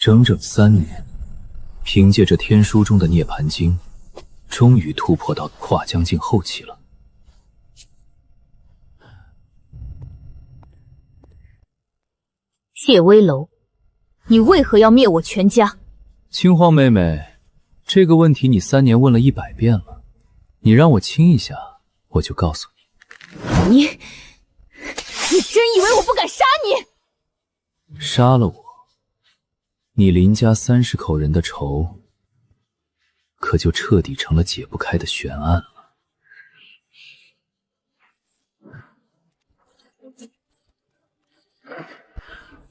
整整3年，凭借着天书中的涅槃经，终于突破到跨将境后期了。谢危楼，你为何要灭我全家？青荒妹妹，这个问题你3年问了100遍了，你让我亲一下，我就告诉你。你真以为我不敢杀你？杀了我，你林家30口人的仇，可就彻底成了解不开的悬案了。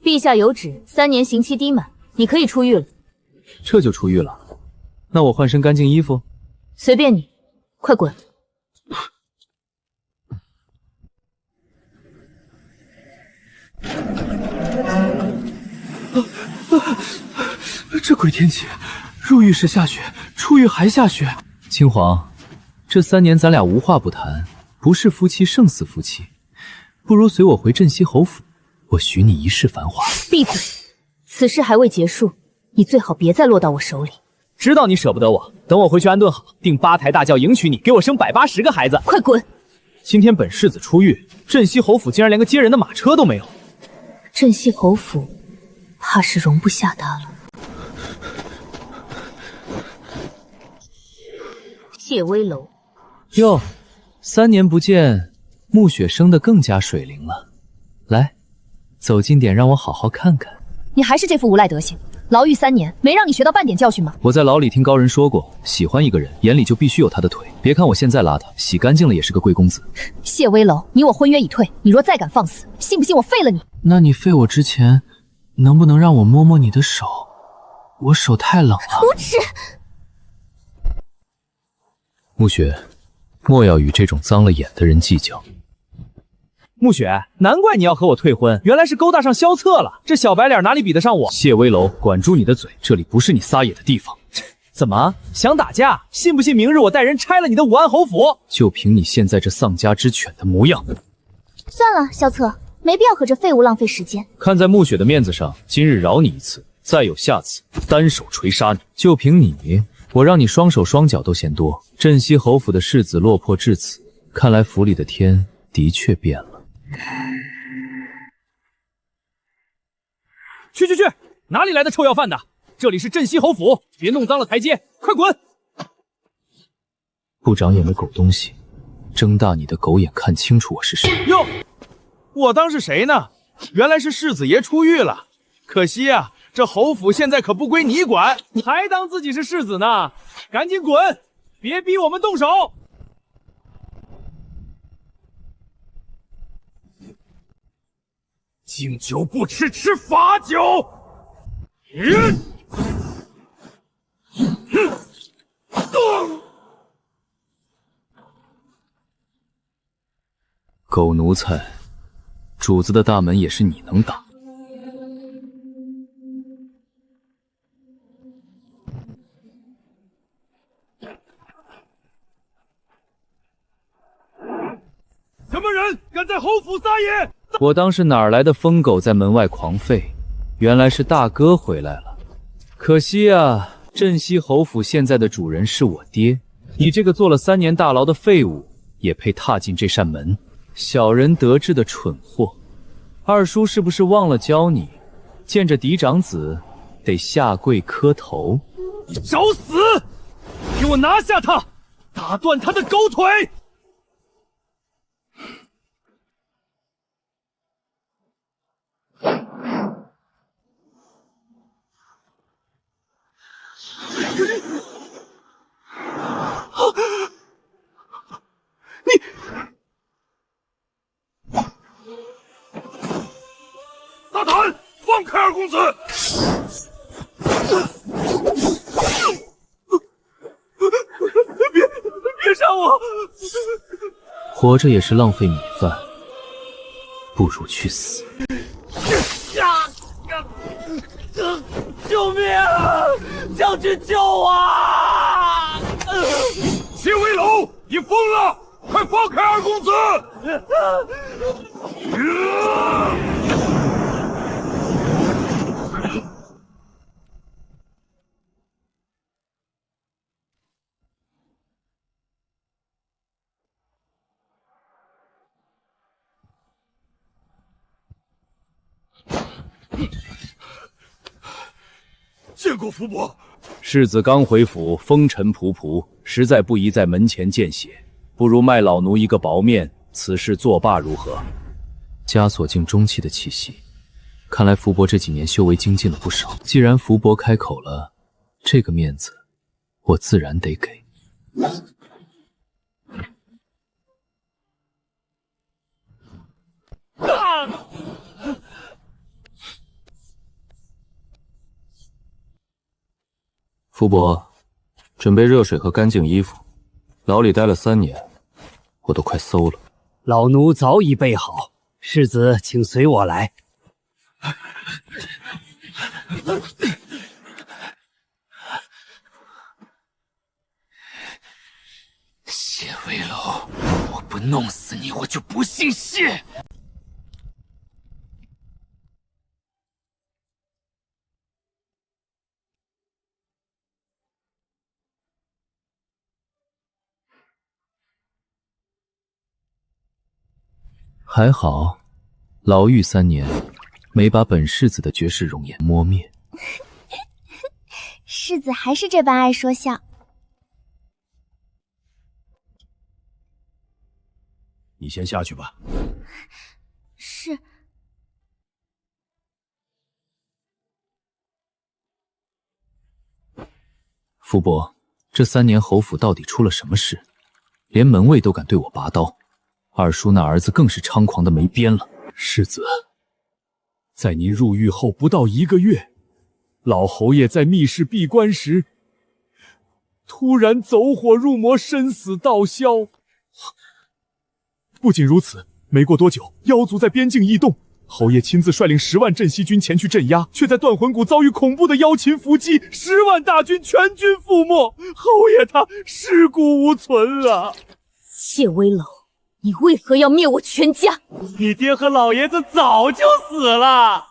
陛下有旨，3年刑期低满，你可以出狱了。这就出狱了？那我换身干净衣服？随便你，快滚！这鬼天气，入狱时下雪，出狱还下雪。青皇，这3年咱俩无话不谈，不是夫妻胜似夫妻，不如随我回镇西侯府，我许你一世繁华。闭嘴！此事还未结束，你最好别再落到我手里。知道你舍不得我，等我回去安顿好，定8抬大轿迎娶你，给我生180个孩子。快滚！今天本世子出狱，镇西侯府竟然连个接人的马车都没有。镇西侯府怕是容不下他了。谢危楼，哟，3年不见，暮雪生得更加水灵了。来，走近点，让我好好看看。你还是这副无赖德行。牢狱3年，没让你学到半点教训吗？我在牢里听高人说过，喜欢一个人，眼里就必须有他的腿。别看我现在邋遢，洗干净了也是个贵公子。谢危楼，你我婚约已退，你若再敢放肆，信不信我废了你？那你废我之前，能不能让我摸摸你的手？我手太冷了。无耻！暮雪，莫要与这种脏了眼的人计较。暮雪，难怪你要和我退婚，原来是勾搭上萧策了。这小白脸哪里比得上我？谢危楼，管住你的嘴，这里不是你撒野的地方。怎么想打架？信不信明日我带人拆了你的武安侯府？就凭你现在这丧家之犬的模样。算了，萧策，没必要和这废物浪费时间。看在暮雪的面子上，今日饶你一次，再有下次，单手锤杀你。就凭你，我让你双手双脚都嫌多。镇西侯府的世子落魄至此，看来府里的天的确变了。去，哪里来的臭要饭的？这里是镇西侯府，别弄脏了台阶，快滚！不长眼的狗东西，睁大你的狗眼看清楚我是谁。哟，我当是谁呢？原来是世子爷出狱了。可惜啊，这侯府现在可不归你管，还当自己是世子呢？赶紧滚，别逼我们动手！敬酒不吃吃罚酒。狗奴才，主子的大门也是你能打。什么人敢在侯府撒野？我当是哪儿来的疯狗在门外狂吠，原来是大哥回来了。可惜啊，镇西侯府现在的主人是我爹，你这个坐了3年大牢的废物，也配踏进这扇门？小人得志的蠢货，二叔是不是忘了教你，见着嫡长子得下跪磕头？你找死！给我拿下他，打断他的狗腿！大胆，放开二公子！别杀我！活着也是浪费米饭，不如去死！救命啊！将军救我！谢危楼，你疯了！快放开二公子！见过福伯。世子刚回府，风尘仆仆，实在不宜在门前见血，不如卖老奴一个薄面，此事作罢如何？枷锁境中期的气息，看来福伯这几年修为精进了不少。既然福伯开口了，这个面子我自然得给。福伯，准备热水和干净衣服。牢里待了3年，我都快馊了。老奴早已备好，世子请随我来。谢威楼，我不弄死你，我就不姓谢。还好，牢狱3年，没把本世子的绝世容颜磨灭。世子还是这般爱说笑。你先下去吧。是。福伯，这3年侯府到底出了什么事？连门卫都敢对我拔刀。二叔那儿子更是猖狂的没边了。世子，在您入狱后不到1个月，老侯爷在密室闭关时，突然走火入魔，身死道消。不仅如此，没过多久，妖族在边境异动，侯爷亲自率领10万镇西军前去镇压，却在断魂谷遭遇恐怖的妖禽伏击，10万大军全军覆没，侯爷他尸骨无存啊！谢威楼，你为何要灭我全家？你爹和老爷子早就死了。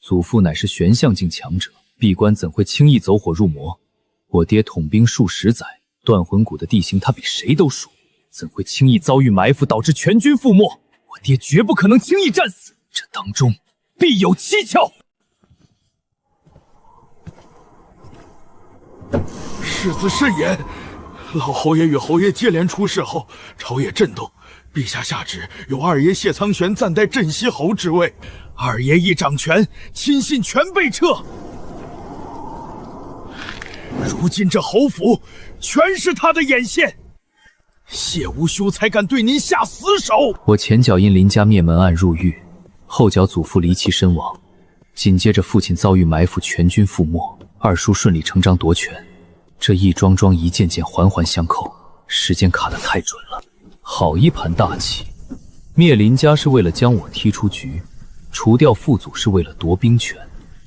祖父乃是玄象境强者，闭关怎会轻易走火入魔？我爹统兵数10载，断魂谷的地形他比谁都熟，怎会轻易遭遇埋伏，导致全军覆没？我爹绝不可能轻易战死，这当中必有蹊跷。世子慎言，老侯爷与侯爷接连出事后，朝野震动。陛下下旨，由二爷谢苍玄暂代镇西侯之位。二爷一掌权，亲信全被撤。如今这侯府全是他的眼线，谢无羞才敢对您下死手。我前脚因林家灭门案入狱，后脚祖父离奇身亡，紧接着父亲遭遇埋伏，全军覆没，二叔顺理成章夺权。这一桩桩一件件环环相扣，时间卡得太准了。好一盘大棋！灭林家是为了将我踢出局，除掉父祖是为了夺兵权。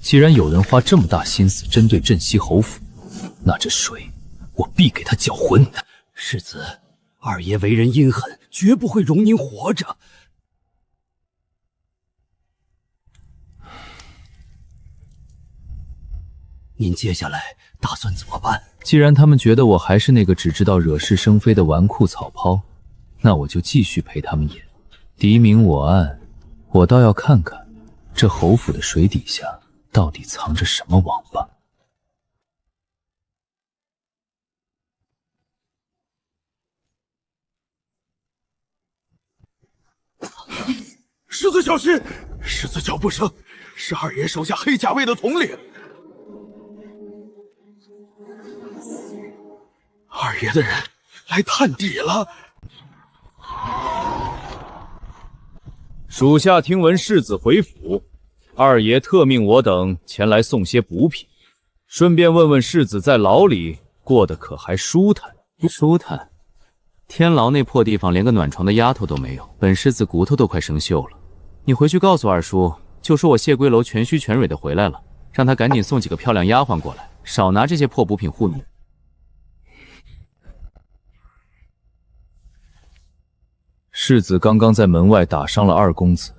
既然有人花这么大心思针对镇西侯府，那这水我必给他搅浑。世子，二爷为人阴狠，绝不会容您活着。您接下来打算怎么办？既然他们觉得我还是那个只知道惹是生非的纨绔草包，那我就继续陪他们演。敌明我暗，我倒要看看这侯府的水底下到底藏着什么王八。世子小心！世子脚步声是二爷手下黑甲卫的统领。二爷的人来探底了。属下听闻世子回府，二爷特命我等前来送些补品，顺便问问世子在牢里过得可还舒坦？舒坦？天牢那破地方连个暖床的丫头都没有，本世子骨头都快生锈了。你回去告诉二叔，就说我谢归楼全虚全蕊的回来了，让他赶紧送几个漂亮丫鬟过来，少拿这些破补品糊弄。世子刚刚在门外打伤了二公子，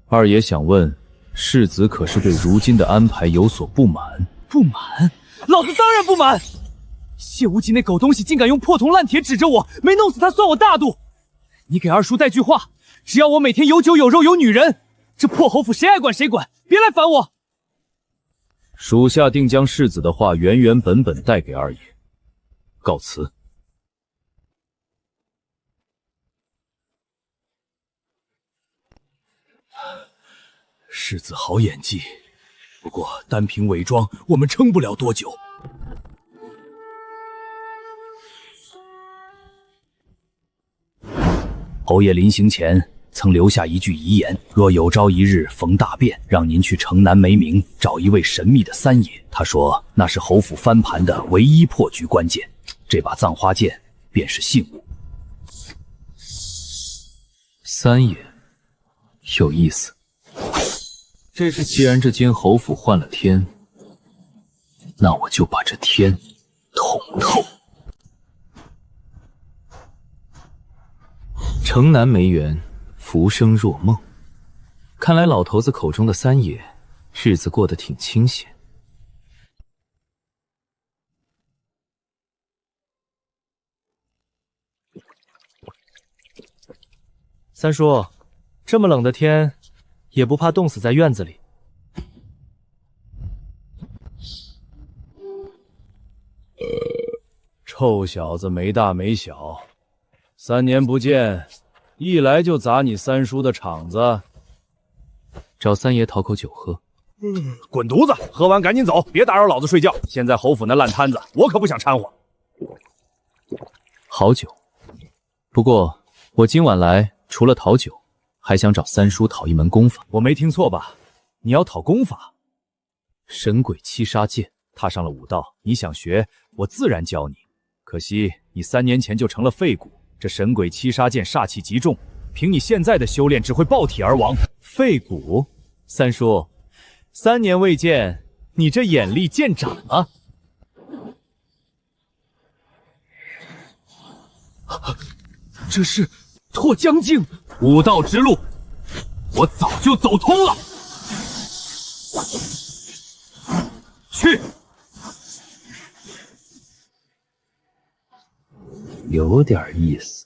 二爷想问，世子可是对如今的安排有所不满？不满？老子当然不满！谢无极那狗东西竟敢用破铜烂铁指着我，没弄死他算我大度。你给二叔带句话，只要我每天有酒有肉有女人，这破侯府谁爱管谁管，别来烦我。属下定将世子的话原原本本带给二爷。告辞。世子好演技，不过单凭伪装，我们撑不了多久。侯爷临行前曾留下一句遗言：若有朝一日逢大变，让您去城南梅明找一位神秘的三爷。他说那是侯府翻盘的唯一破局关键。这把葬花剑便是信物。三爷，有意思。既然这间侯府换了天，那我就把这天捅透。城南梅园，浮生若梦。看来老头子口中的三爷，日子过得挺清闲。三叔，这么冷的天，也不怕冻死在院子里？臭小子没大没小，3年不见，一来就砸你三叔的场子。找三爷讨口酒喝。滚犊子！喝完赶紧走，别打扰老子睡觉。现在侯府那烂摊子，我可不想掺和。好酒，不过我今晚来除了讨酒，还想找三叔讨一门功法。我没听错吧？你要讨功法？神鬼七杀剑，踏上了武道，你想学，我自然教你。可惜你3年前就成了废骨，这神鬼七杀剑煞气极重，凭你现在的修炼，只会爆体而亡。废骨？三叔，3年未见，你这眼力见长了。这是脱缰镜，武道之路，我早就走通了。去。有点意思。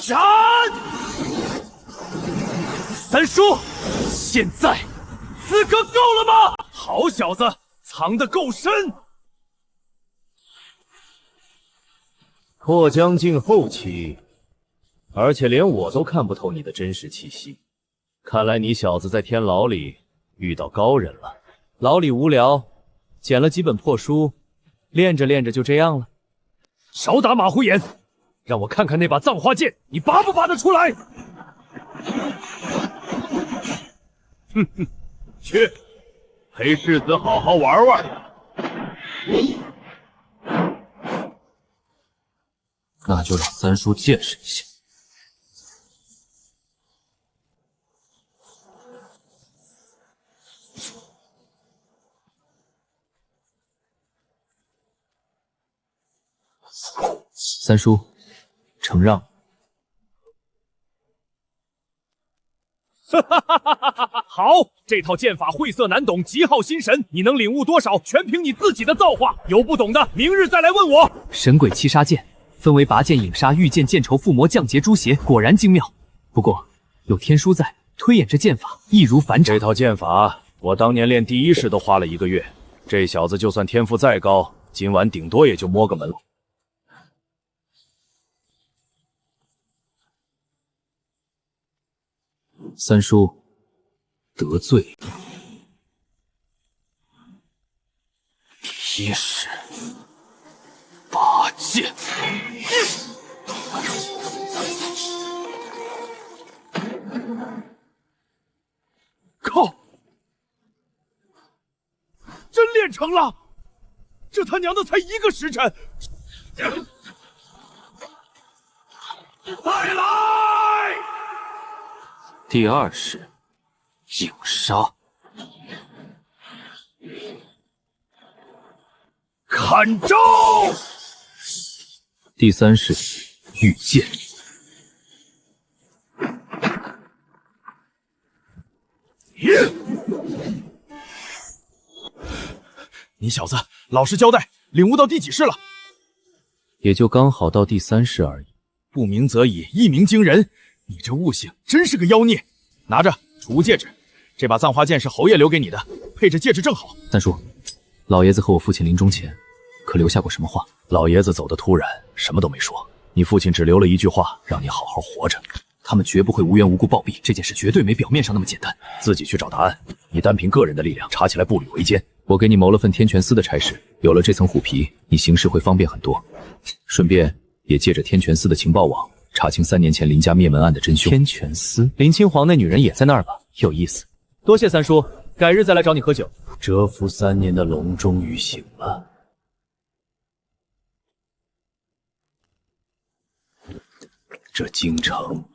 斩！三叔，现在资格够了吗？好小子，藏得够深。脱缰镜后期，而且连我都看不透你的真实气息。看来你小子在天牢里遇到高人了。牢里无聊，捡了几本破书，练着练着就这样了。少打马虎眼，让我看看那把葬花剑，你拔不拔得出来？哼哼，去，陪世子好好玩玩。那就让三叔见识一下。三叔，承让。哈哈哈哈哈哈！好，这套剑法晦涩难懂，极耗心神，你能领悟多少，全凭你自己的造化。有不懂的，明日再来问我。神鬼七杀剑分为拔剑、影杀、御剑、剑仇、附魔、降劫、诛邪，果然精妙。不过有天书在，推演这剑法易如反掌。这套剑法，我当年练第一式都花了1个月。这小子就算天赋再高，今晚顶多也就摸个门路。三叔得罪。第一式拔剑。靠！真练成了！这他娘的才1个时辰！再来！第二式影杀。砍招！第三式御剑。你小子老实交代，领悟到第几式了？也就刚好到第3式而已。不鸣则已，一鸣惊人。你这悟性真是个妖孽！拿着储物戒指，这把葬花剑是侯爷留给你的，配着戒指正好。三叔，老爷子和我父亲临终前可留下过什么话？老爷子走得突然，什么都没说。你父亲只留了一句话，让你好好活着。他们绝不会无缘无故暴毙，这件事绝对没表面上那么简单。自己去找答案，你单凭个人的力量查起来步履维艰。我给你谋了份天泉司的差事，有了这层虎皮，你行事会方便很多。顺便也借着天泉司的情报网，查清3年前林家灭门案的真凶。天泉司，林清皇那女人也在那儿吧？有意思。多谢三叔，改日再来找你喝酒。蛰伏3年的龙终于醒了。这京城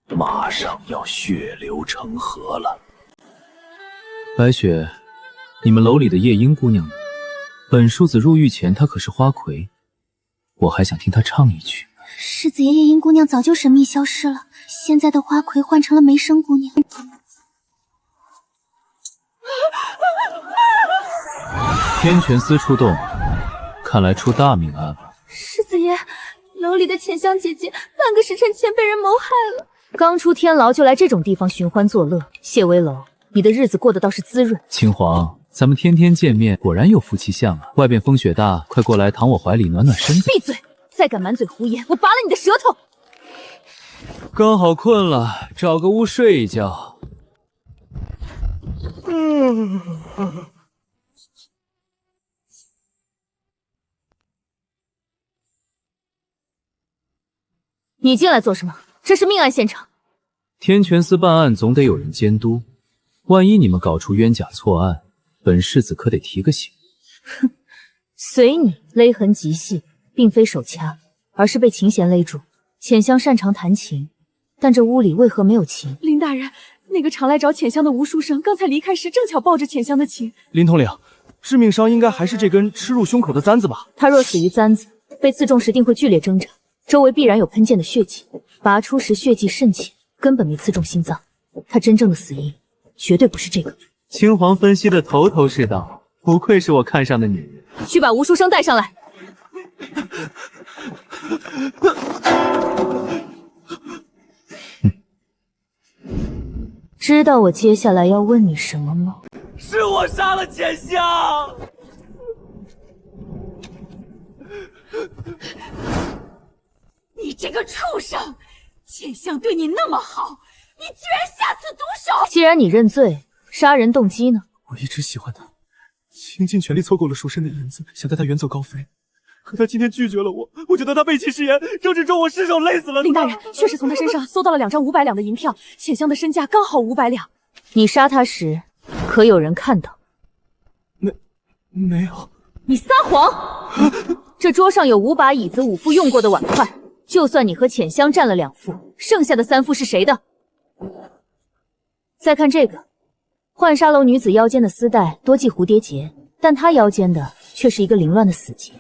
马上要血流成河了。白雪，你们楼里的夜莺姑娘呢？本庶子入狱前，她可是花魁，我还想听她唱一曲。世子爷夜莺姑娘早就神秘消失了，现在的花魁换成了梅生姑娘。天泉司出动，看来出大命案了。世子爷，楼里的浅香姐姐半个时辰前被人谋害了。刚出天牢就来这种地方寻欢作乐，谢危楼，你的日子过得倒是滋润。青皇，咱们天天见面，果然有夫妻相啊！外边风雪大，快过来躺我怀里暖暖身子。闭嘴！再敢满嘴胡言，我拔了你的舌头！刚好困了，找个屋睡一觉。你进来做什么？这是命案现场。天泉司办案总得有人监督，万一你们搞出冤假错案，本世子可得提个醒。哼，随你，勒痕极细，并非手掐，而是被琴弦勒住。浅香擅长弹琴，但这屋里为何没有琴？林大人，那个常来找浅香的吴书生，刚才离开时正巧抱着浅香的琴。林统领，致命伤应该还是这根吃入胸口的簪子吧？他若死于簪子，被刺中时定会剧烈挣扎，周围必然有喷溅的血迹，拔出时血迹甚浅，根本没刺中心脏。他真正的死因绝对不是这个。青皇分析的头头是道，不愧是我看上的女人。去把吴书生带上来。知道我接下来要问你什么吗？是我杀了浅香！你这个畜生！浅香对你那么好，你居然下此毒手！既然你认罪，杀人动机呢？我一直喜欢他，倾尽全力凑够了赎身的银子，想带他远走高飞。可他今天拒绝了我，我觉得他背弃誓言，正是中我失手累死了他。林大人确实从他身上搜到了2张500两的银票，浅香的身价刚好500两。你杀他时，可有人看到？没有。你撒谎！这桌上有5把椅子、5副用过的碗筷，就算你和浅香占了2副，剩下的3副是谁的？再看这个，浣纱楼女子腰间的丝带多系蝴蝶结，但她腰间的却是一个凌乱的死结，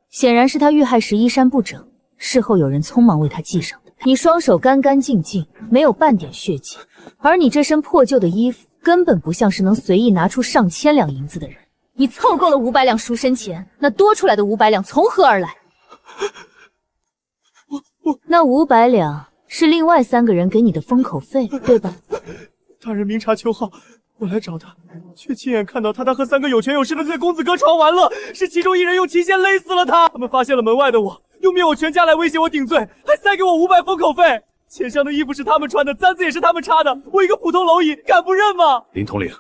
显然是她遇害时衣衫不整，事后有人匆忙为她系上的。你双手干干净净，没有半点血迹，而你这身破旧的衣服根本不像是能随意拿出上千两银子的人。你凑够了500两赎身钱，那多出来的500两从何而来？那500两是另外3个人给你的封口费，对吧？大人明察秋毫，我来找他，却亲眼看到他和3个有权有势的在公子哥床玩乐，是其中一人用琴弦勒死了他。他们发现了门外的我，用灭我全家来威胁我顶罪，还塞给我500封口费。浅香的衣服是他们穿的，簪子也是他们插的，我一个普通蝼蚁敢不认吗？林统领，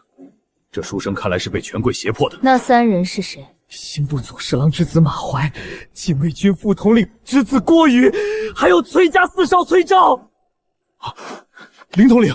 这书生看来是被权贵胁迫的。那3人是谁？刑部左侍郎之子马怀，禁卫军副统领之子郭宇，还有崔家4少崔昭。林统领，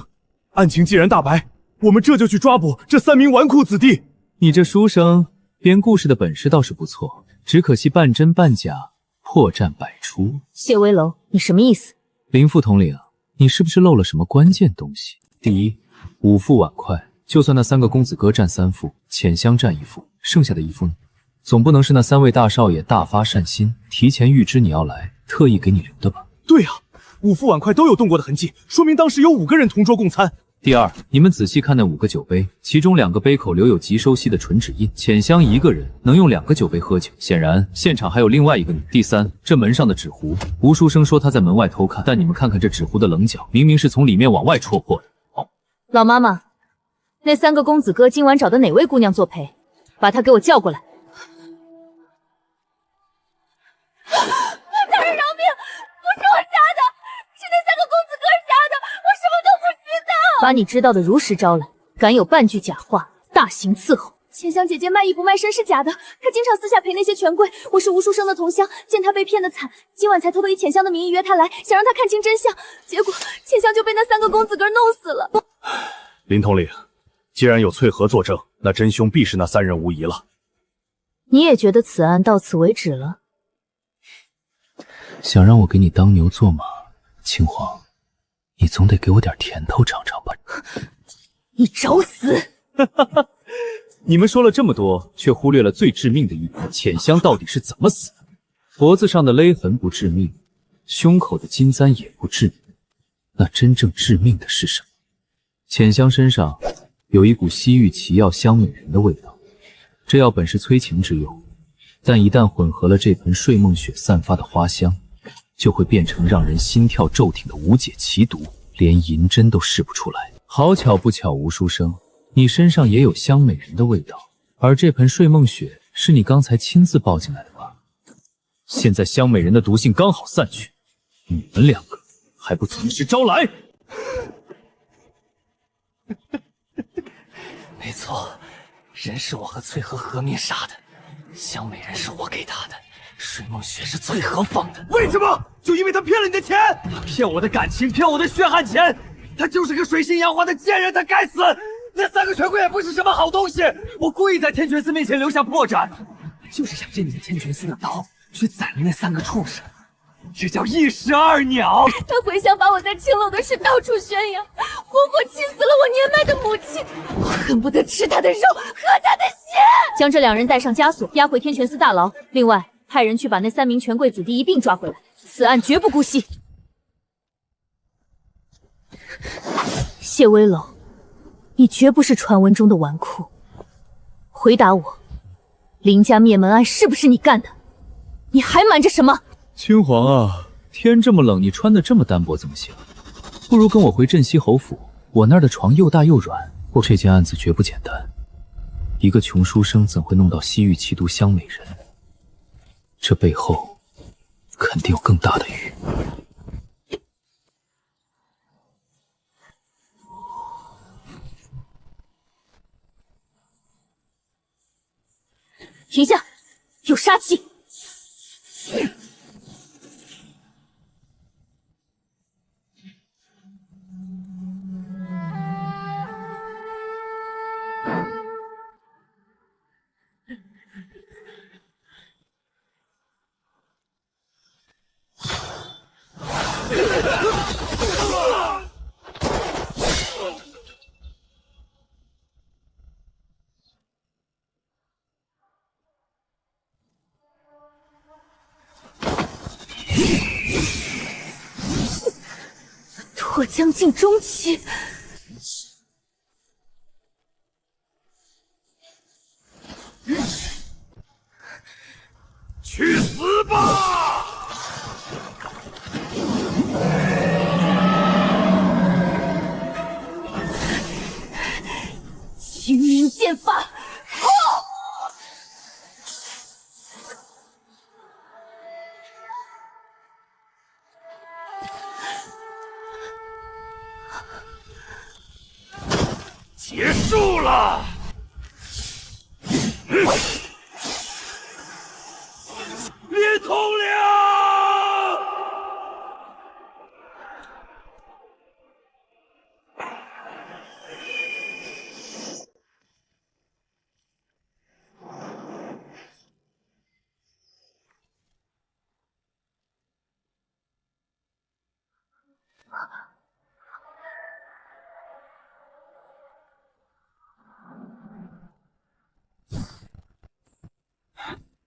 案情既然大白，我们这就去抓捕这3名纨绔子弟。你这书生编故事的本事倒是不错，只可惜半真半假，破绽百出。谢危楼，你什么意思？林副统领，你是不是漏了什么关键东西？第一，5副碗筷，就算那3个公子哥占3副，浅香占1副，剩下的1副呢？总不能是那3位大少爷大发善心，提前预知你要来，特意给你留的吧？对啊，5副碗筷都有动过的痕迹，说明当时有5个人同桌共餐。第二，你们仔细看那5个酒杯，其中2个杯口留有极收吸的纯纸印，浅香一个人能用2个酒杯喝酒，显然现场还有另外一个女。第三，这门上的纸糊，吴书生说他在门外偷看，但你们看看这纸糊的棱角，明明是从里面往外戳破的。老妈妈，那3个公子哥今晚找的哪位姑娘作陪？把她给我叫过来。大人饶命，不是我杀的，是那3个公子哥杀的，我什么都不知道。把你知道的如实招来，敢有半句假话，大刑伺候。浅香姐姐卖艺不卖身是假的，她经常私下陪那些权贵。我是吴书生的同乡，见她被骗得惨，今晚才偷偷以浅香的名义约她来，想让她看清真相。结果浅香就被那3个公子哥弄死了。林统领，既然有翠禾作证，那真凶必是那3人无疑了。你也觉得此案到此为止了？想让我给你当牛做马，青黄，你总得给我点甜头尝尝吧。你找死！你们说了这么多，却忽略了最致命的一步：浅香到底是怎么死的？脖子上的勒痕不致命，胸口的金簪也不致命，那真正致命的是什么？浅香身上有一股西域奇药香美人的味道，这药本是催情之用，但一旦混合了这盆睡梦雪散发的花香，就会变成让人心跳骤停的无解奇毒，连银针都试不出来。好巧不巧，吴书生，你身上也有香美人的味道，而这盆睡梦雪是你刚才亲自抱进来的吧？现在香美人的毒性刚好散去，你们2个还不从实招来？没错，人是我和翠禾合灭杀的，香美人是我给他的，睡梦雪是翠禾放的。为什么？就因为他骗了你的钱？他骗我的感情，骗我的血汗钱，他就是个水性杨花的贱人，他该死！那3个权贵也不是什么好东西，我故意在天泉寺面前留下破绽，就是想借你们天泉寺的刀去宰了那3个畜生，这叫一石二鸟。他回乡把我在青楼的事到处宣扬，活活气死了我年迈的母亲，我恨不得吃他的肉，喝他的血。将这2人带上枷锁，押回天泉寺大牢。另外，派人去把那3名权贵子弟一并抓回来，此案绝不姑息。谢威龙，你绝不是传闻中的纨绔。回答我，林家灭门案是不是你干的？你还瞒着什么？青黄啊，天这么冷，你穿的这么单薄怎么行？不如跟我回镇西侯府，我那儿的床又大又软。这件案子绝不简单，一个穷书生怎会弄到西域奇毒香美人？这背后肯定有更大的鱼。停下，有杀气！我将近中期，去死吧！青云剑法，结束了。林统领，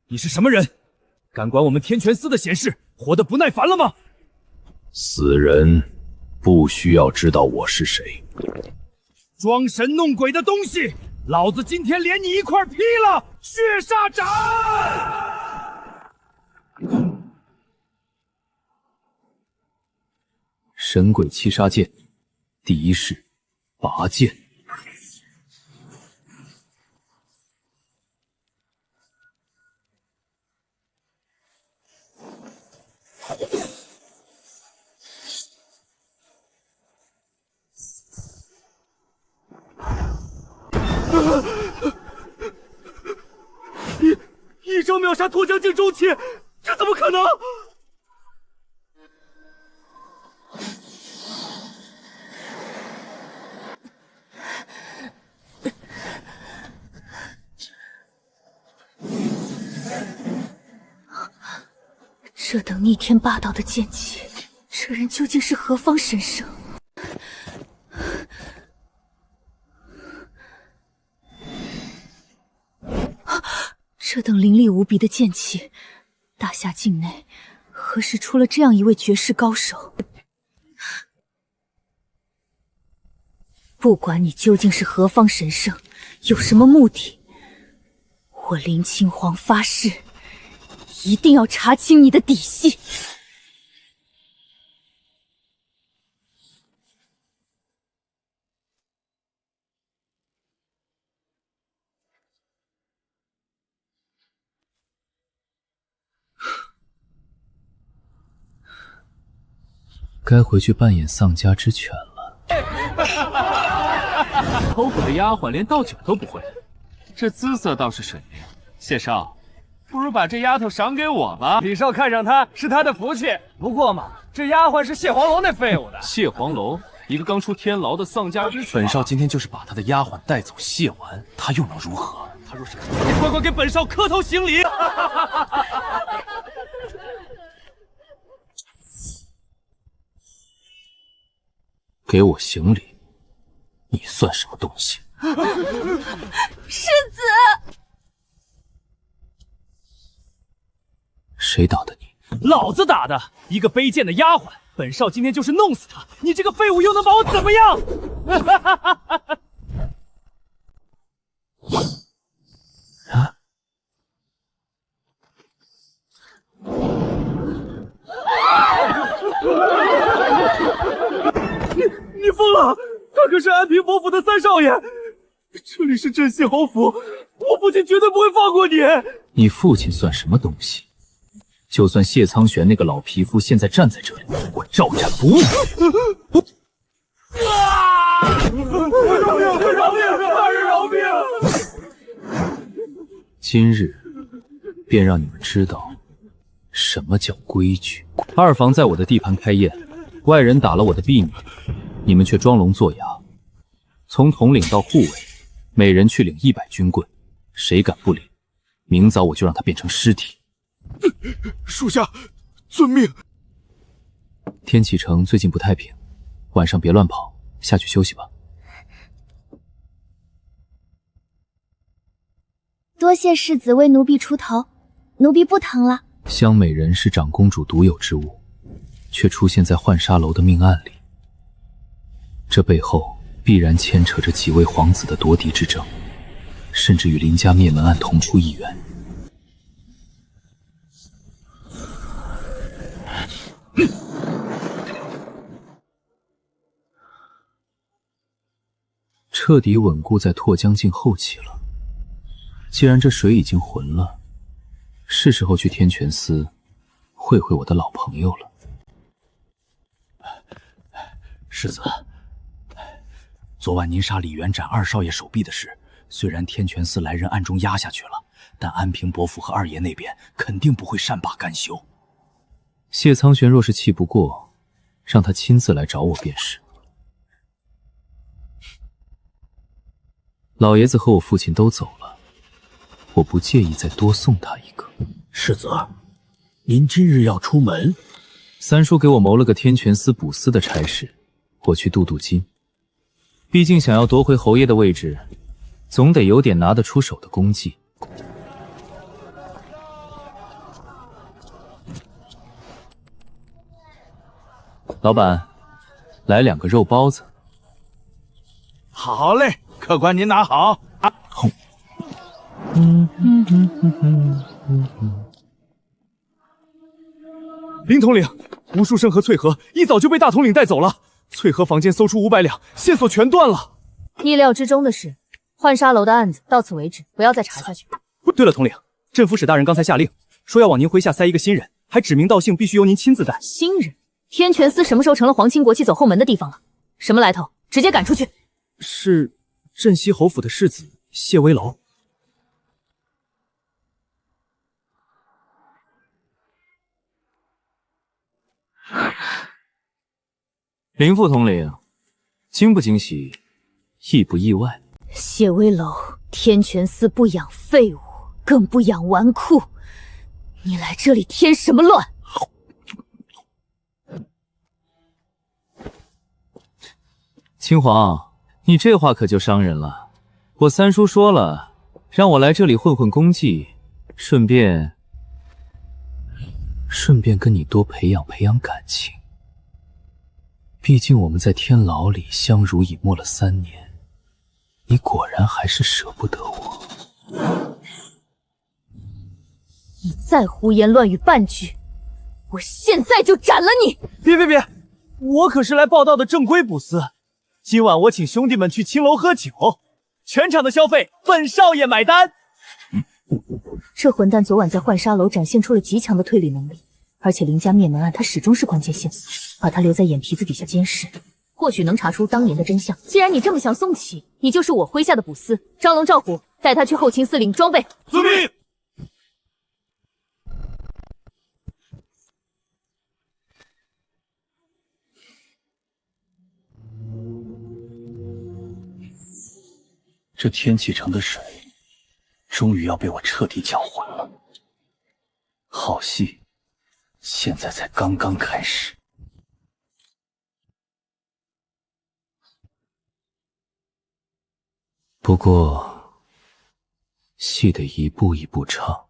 你是什么人？敢管我们天泉司的闲事，活得不耐烦了吗？死人不需要知道我是谁。装神弄鬼的东西，老子今天连你一块劈了！血杀斩！神鬼七杀剑，第一式拔剑。一招秒杀脱缰境中期，这怎么可能？这等逆天霸道的剑气，这人究竟是何方神圣？这等凌厉无比的剑气，大夏境内何时出了这样一位绝世高手？不管你究竟是何方神圣，有什么目的，我林清皇发誓，一定要查清你的底细。该回去扮演丧家之犬了。偷狗的丫鬟连倒酒都不会，这姿色倒是水灵。谢少，不如把这丫头赏给我吧。李少看上她是他的福气，不过嘛，这丫鬟是谢黄龙那废物的。谢黄龙，一个刚出天牢的丧家之犬。本少今天就是把他的丫鬟带走谢完，他又能如何？他若是肯，你乖乖给本少磕头行礼。给我行礼，你算什么东西？世子，谁打的你？老子打的，一个卑贱的丫鬟，本少今天就是弄死他，你这个废物又能把我怎么样？啊！你疯了！他可是安平伯府的三少爷，这里是镇西侯府，我父亲绝对不会放过你。你父亲算什么东西？就算谢苍玄那个老匹夫现在站在这里，我照斩不误。饶命！大人饶命！今日便让你们知道什么叫规矩。二房在我的地盘开宴，外人打了我的婢女，你们却装聋作哑。从统领到护卫，每人去领100军棍，谁敢不领，明早我就让他变成尸体。属下遵命。天启城最近不太平，晚上别乱跑，下去休息吧。多谢世子为奴婢出头，奴婢不疼了。香美人是长公主独有之物，却出现在浣纱楼的命案里，这背后必然牵扯着几位皇子的夺嫡之争，甚至与林家灭门案同出一源。彻底稳固在拓江境后期了。既然这水已经浑了，是时候去天泉司会会我的老朋友了。世子，昨晚您杀李元斩二少爷手臂的事，虽然天泉司来人暗中压下去了，但安平伯府和二爷那边肯定不会善罢甘休。谢苍玄若是气不过，让他亲自来找我便是。老爷子和我父亲都走了，我不介意再多送他一个。世子，您今日要出门？三叔给我谋了个天泉司补司的差事，我去镀金。毕竟想要夺回侯爷的位置，总得有点拿得出手的功绩。老板，来2个肉包子。好嘞，客官您拿好。林统领，吴书生和翠禾一早就被大统领带走了。翠禾房间搜出500两，线索全断了。意料之中的事，浣纱楼的案子到此为止，不要再查下去。对了，统领，镇抚使大人刚才下令，说要往您麾下塞一个新人，还指名道姓必须由您亲自带。新人？天泉司什么时候成了皇亲国戚走后门的地方了？什么来头？直接赶出去！是镇西侯府的世子谢威楼。林副统领，惊不惊喜，意不意外？谢威楼，天泉司不养废物，更不养纨绔，你来这里添什么乱？亲皇，你这话可就伤人了。我三叔说了，让我来这里混混功绩，顺便跟你多培养培养感情。毕竟我们在天牢里相濡以沫了3年，你果然还是舍不得我。你再胡言乱语半句，我现在就斩了你！别，我可是来报道的正规捕司。今晚我请兄弟们去青楼喝酒，全场的消费本少爷买单。这混蛋昨晚在浣纱楼展现出了极强的推理能力，而且林家灭门案他始终是关键线索，把他留在眼皮子底下监视，或许能查出当年的真相。既然你这么想宋启，你就是我麾下的捕司，张龙赵虎，带他去后勤司领装备。遵命。这天启城的水，终于要被我彻底搅浑了。好戏，现在才刚刚开始。不过，戏得一步一步唱。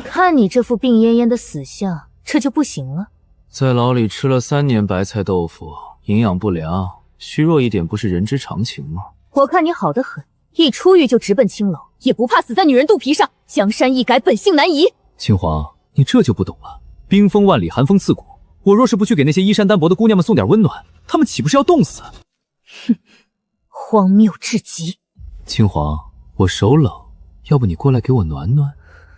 看你这副病恹恹的死相，这就不行了。在牢里吃了3年白菜豆腐，营养不良。虚弱一点不是人之常情吗？我看你好得很，一出狱就直奔青楼，也不怕死在女人肚皮上。江山易改，本性难移。亲皇，你这就不懂了。冰封万里，寒风刺骨。我若是不去给那些衣衫单薄的姑娘们送点温暖，她们岂不是要冻死？哼，荒谬至极。亲皇，我手冷，要不你过来给我暖暖？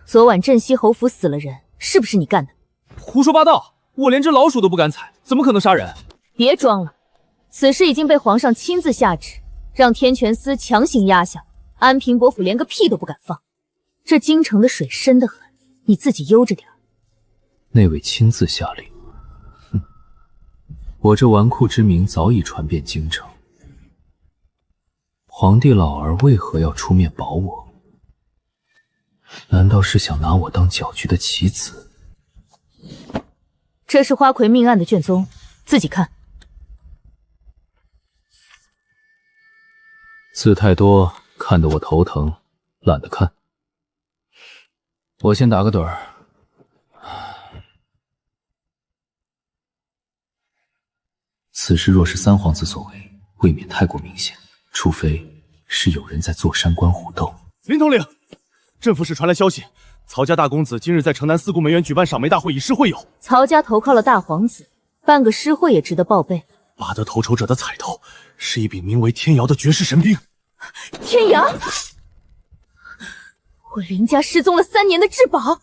昨晚镇西侯府死了人，是不是你干的？胡说八道！我连只老鼠都不敢踩，怎么可能杀人？别装了。此事已经被皇上亲自下旨，让天泉司强行压下，安平伯府连个屁都不敢放。这京城的水深得很，你自己悠着点。那位亲自下令，哼，我这纨绔之名早已传遍京城。皇帝老儿为何要出面保我？难道是想拿我当搅局的棋子？这是花魁命案的卷宗，自己看。字太多，看得我头疼，懒得看。我先打个盹儿。此事若是三皇子所为，未免太过明显，除非是有人在坐山观虎斗。林统领，镇抚使传来消息，曹家大公子今日在城南四顾梅园举办赏梅大会，以示会友。曹家投靠了大皇子，办个诗会也值得报备。拔得头筹者的彩头是一柄名为天瑶的绝世神兵。天瑶，我林家失踪了3年的至宝。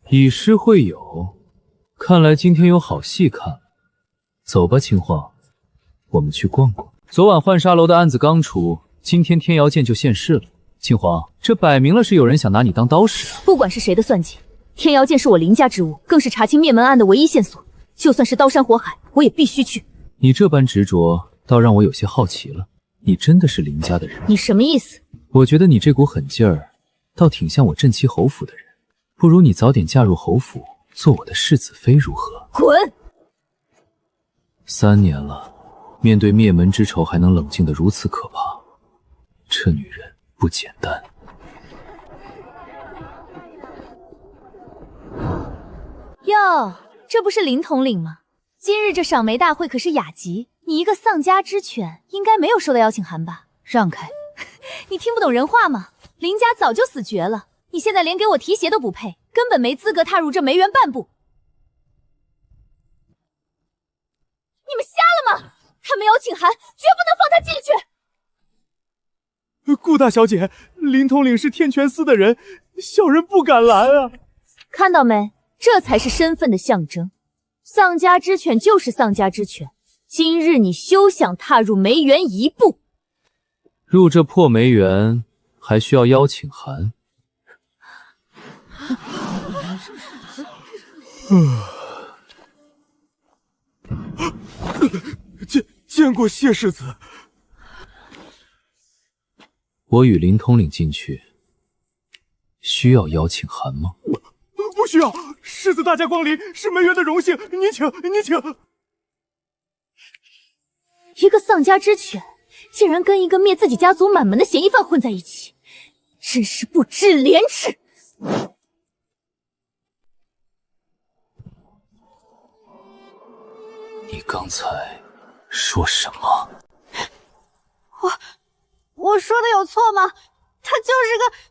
以诗会友，看来今天有好戏看了。走吧，亲皇，我们去逛逛。昨晚浣纱楼的案子刚出，今天天瑶剑就现世了。亲皇，这摆明了是有人想拿你当刀使啊！不管是谁的算计，天瑶剑是我林家之物，更是查清灭门案的唯一线索。就算是刀山火海，我也必须去。你这般执着，倒让我有些好奇了。你真的是林家的人？你什么意思？我觉得你这股狠劲儿，倒挺像我镇西侯府的人。不如你早点嫁入侯府，做我的世子妃如何？滚！3年了，面对灭门之仇还能冷静得如此可怕，这女人不简单。哟，这不是林统领吗？今日这赏梅大会可是雅集，你一个丧家之犬，应该没有收到邀请函吧？让开！你听不懂人话吗？林家早就死绝了，你现在连给我提鞋都不配，根本没资格踏入这梅园半步。你们瞎了吗？他没邀请函，绝不能放他进去。顾大小姐，林统领是天泉司的人，小人不敢拦啊。看到没？这才是身份的象征。丧家之犬就是丧家之犬，今日你休想踏入梅园一步。入这破梅园还需要邀请函？见过谢世子。我与林统领进去，需要邀请函吗？不需要，世子大驾光临是梅园的荣幸，您请，您请。一个丧家之犬，竟然跟一个灭自己家族满门的嫌疑犯混在一起，真是不知廉耻！你刚才说什么？我说的有错吗？他就是个……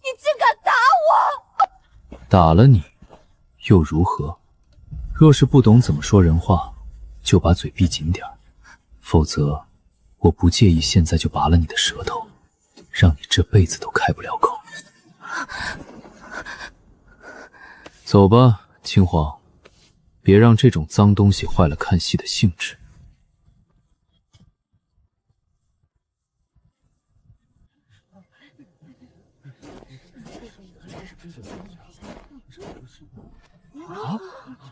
你竟敢打我！打了你，又如何？若是不懂怎么说人话，就把嘴闭紧点儿，否则我不介意现在就拔了你的舌头，让你这辈子都开不了口。走吧，青黄，别让这种脏东西坏了看戏的兴致。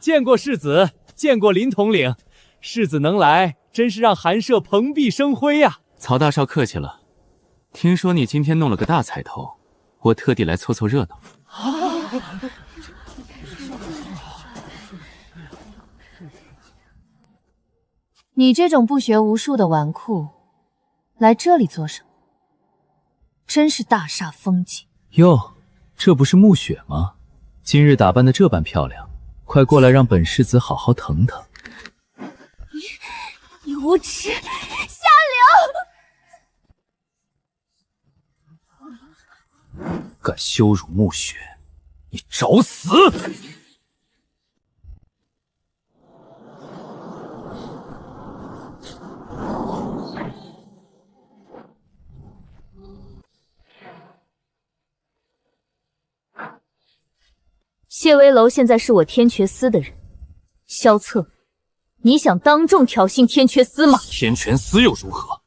见过世子，见过林统领，世子能来，真是让寒舍蓬荜生辉呀！曹大少客气了，听说你今天弄了个大彩头，我特地来凑凑热闹。你这种不学无术的纨绔，来这里做什么？真是大煞风景。哟，这不是暮雪吗？今日打扮的这般漂亮，快过来让本世子好好疼疼。你无耻下流！敢羞辱暮雪，你找死！谢危楼现在是我天阙司的人，萧策，你想当众挑衅天阙司吗？天泉司又如何？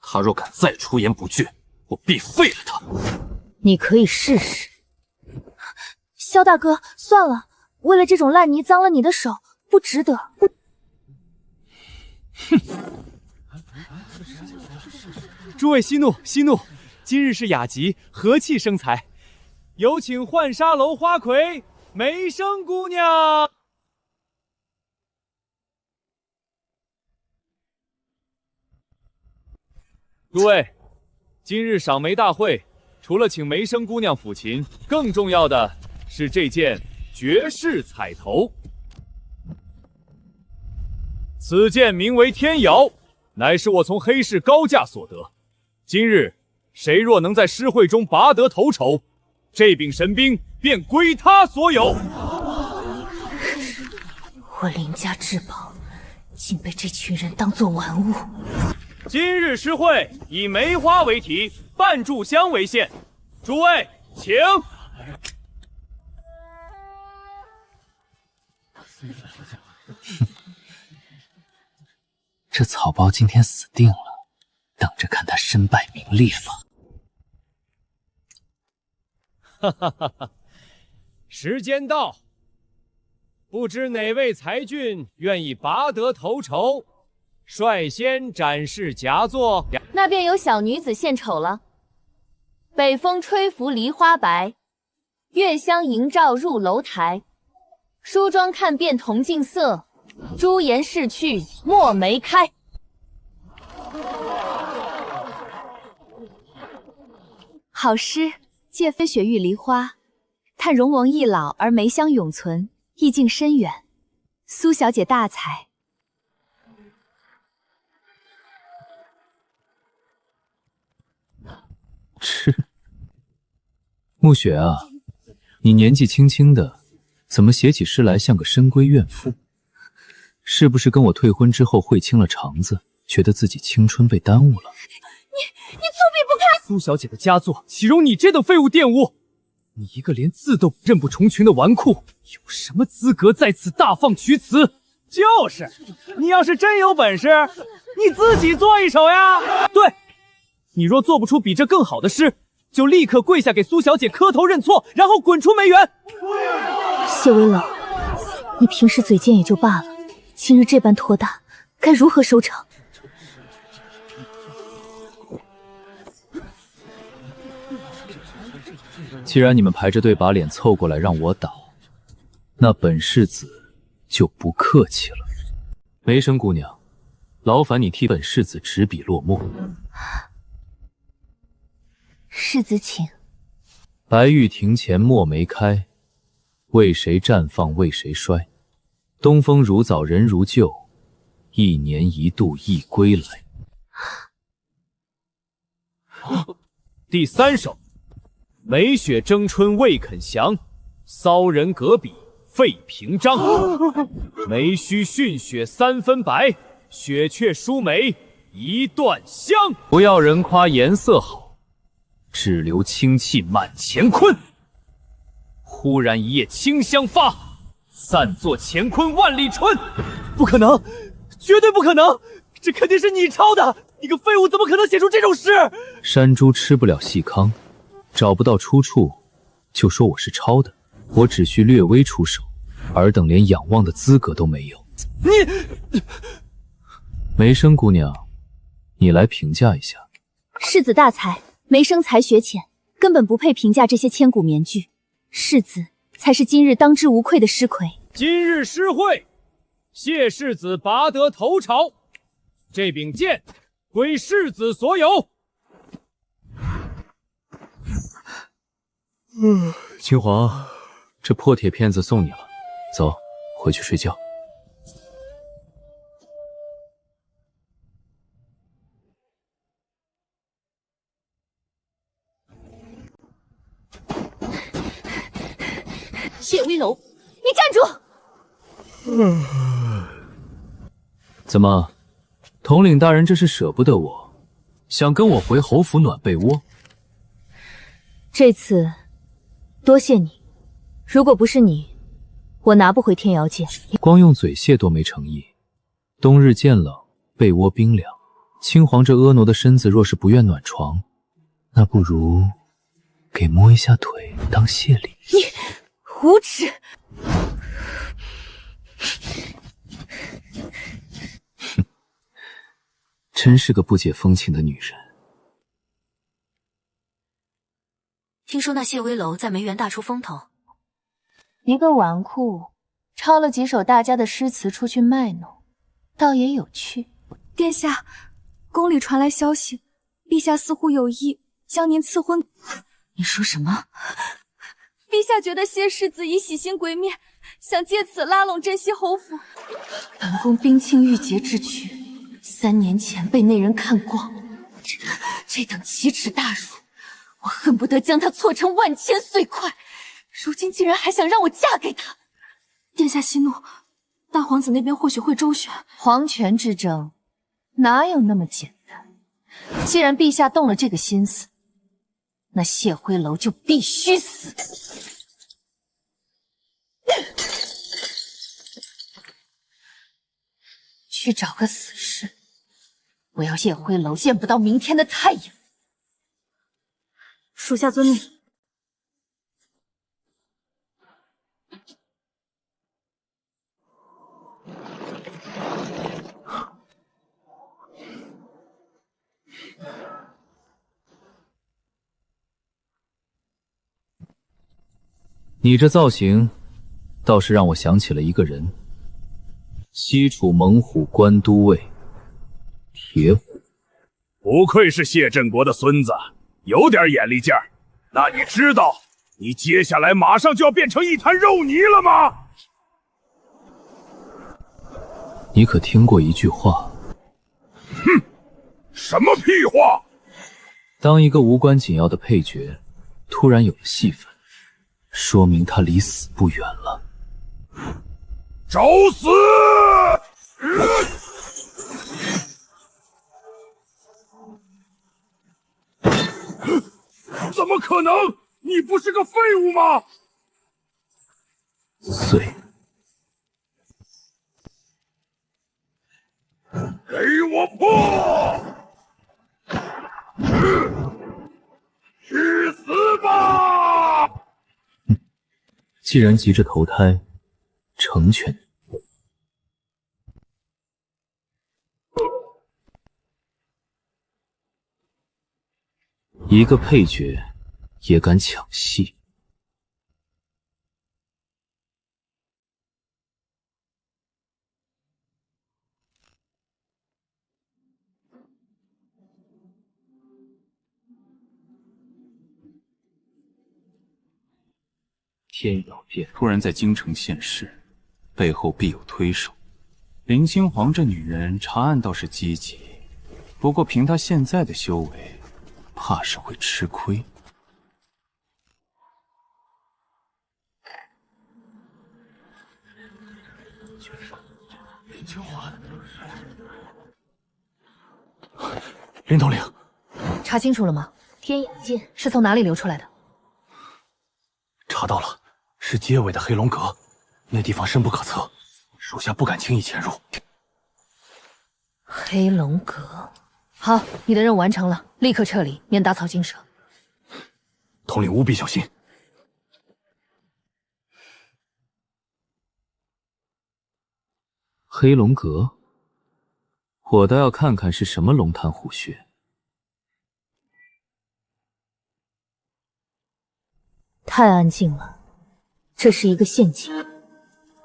他若敢再出言不逊，我必废了他。你可以试试。萧大哥，算了，为了这种烂泥脏了你的手，不值得。哼！诸位息怒，息怒！今日是雅集，和气生财，有请浣纱楼花魁梅生姑娘。诸位，今日赏梅大会，除了请梅生姑娘抚琴，更重要的是这件绝世彩头。此剑名为天瑶，乃是我从黑市高价所得。今日谁若能在诗会中拔得头筹，这柄神兵便归他所有。我林家至宝，竟被这群人当作玩物。今日诗会以梅花为题，半炷香为限，诸位请。这草包今天死定了，等着看他身败名裂吧。哈哈哈哈！时间到，不知哪位才俊愿意拔得头筹，率先展示佳作。那便有小女子献丑了。北风吹拂梨花白，月香迎照入楼台。梳妆看遍铜镜色，朱颜逝去，墨梅开。好诗，借飞雪遇梨花，叹容容易老而梅香永存，意境深远。苏小姐大才。吃。暮雪啊，你年纪轻轻的，怎么写起诗来像个深闺怨妇？是不是跟我退婚之后会清了肠子，觉得自己青春被耽误了？你粗鄙不堪！苏小姐的佳作，岂容你这等废物玷污？你一个连字都认不成群的纨绔，有什么资格在此大放厥词？就是，你要是真有本事，你自己做一首呀！对，你若做不出比这更好的诗，就立刻跪下给苏小姐磕头认错，然后滚出梅园。谢微冷，你平时嘴贱也就罢了，今日这般托大，该如何收场？既然你们排着队把脸凑过来让我倒，那本世子就不客气了。梅生姑娘，劳烦你替本世子执笔落墨。世子请。白玉庭前墨梅开，为谁绽放为谁衰？东风如早人如旧，一年一度一归来。第3首，梅雪争春未肯降，骚人阁笔废平章。梅须逊雪3分白，雪却输梅一段香。不要人夸颜色好，只留清气满乾坤。忽然一夜清香发，散作乾坤万里春。不可能，绝对不可能！这肯定是你抄的！你个废物，怎么可能写出这种诗？山猪吃不了细糠，找不到出处就说我是抄的。我只需略微出手，尔等连仰望的资格都没有。你，梅生姑娘，你来评价一下。世子大才，梅生才学浅，根本不配评价这些千古名句。世子才是今日当之无愧的诗魁。今日诗会，谢世子拔得头朝，这柄剑归世子所有。秦皇，这破铁片子送你了，走，回去睡觉。谢微楼，你站住！怎么，统领大人这是舍不得我，想跟我回侯府暖被窝？这次多谢你，如果不是你，我拿不回天瑶剑。光用嘴谢多没诚意。冬日渐冷，被窝冰凉，青皇这婀娜的身子若是不愿暖床，那不如给摸一下腿当谢礼。你无耻！真是个不解风情的女人。听说那谢微楼在梅园大出风头，一个纨绔抄了几首大家的诗词出去卖弄，倒也有趣。殿下，宫里传来消息，陛下似乎有意将您赐婚。你说什么？陛下觉得谢世子已洗心革面，想借此拉拢镇西侯府。本宫冰清玉洁之躯，3年前被那人看光，这等奇耻大辱，我恨不得将他挫成万千碎块。如今竟然还想让我嫁给他！殿下息怒，大皇子那边或许会周旋。皇权之争哪有那么简单？既然陛下动了这个心思，那谢辉楼就必须死。去找个死士，我要谢辉楼见不到明天的太阳。属下遵命。你这造型，倒是让我想起了一个人。西楚猛虎关都尉铁虎。不愧是谢振国的孙子，有点眼力劲儿。那你知道你接下来马上就要变成一滩肉泥了吗？你可听过一句话？哼，什么屁话！当一个无关紧要的配角突然有了戏份，说明他离死不远了。找死！怎么可能？你不是个废物吗？碎！给我破！去死吧！既然急着投胎，成全你。一个配角也敢抢戏？天要变，突然在京城现世，背后必有推手。林清皇这女人查案倒是积极，不过凭她现在的修为，怕是会吃亏。林清华，林统领，查清楚了吗？天眼剑是从哪里流出来的？查到了，是街尾的黑龙阁，那地方深不可测，属下不敢轻易潜入。黑龙阁，好，你的任务完成了，立刻撤离，免打草惊蛇。统领务必小心。黑龙阁，我倒要看看是什么龙潭虎穴。太安静了，这是一个陷阱。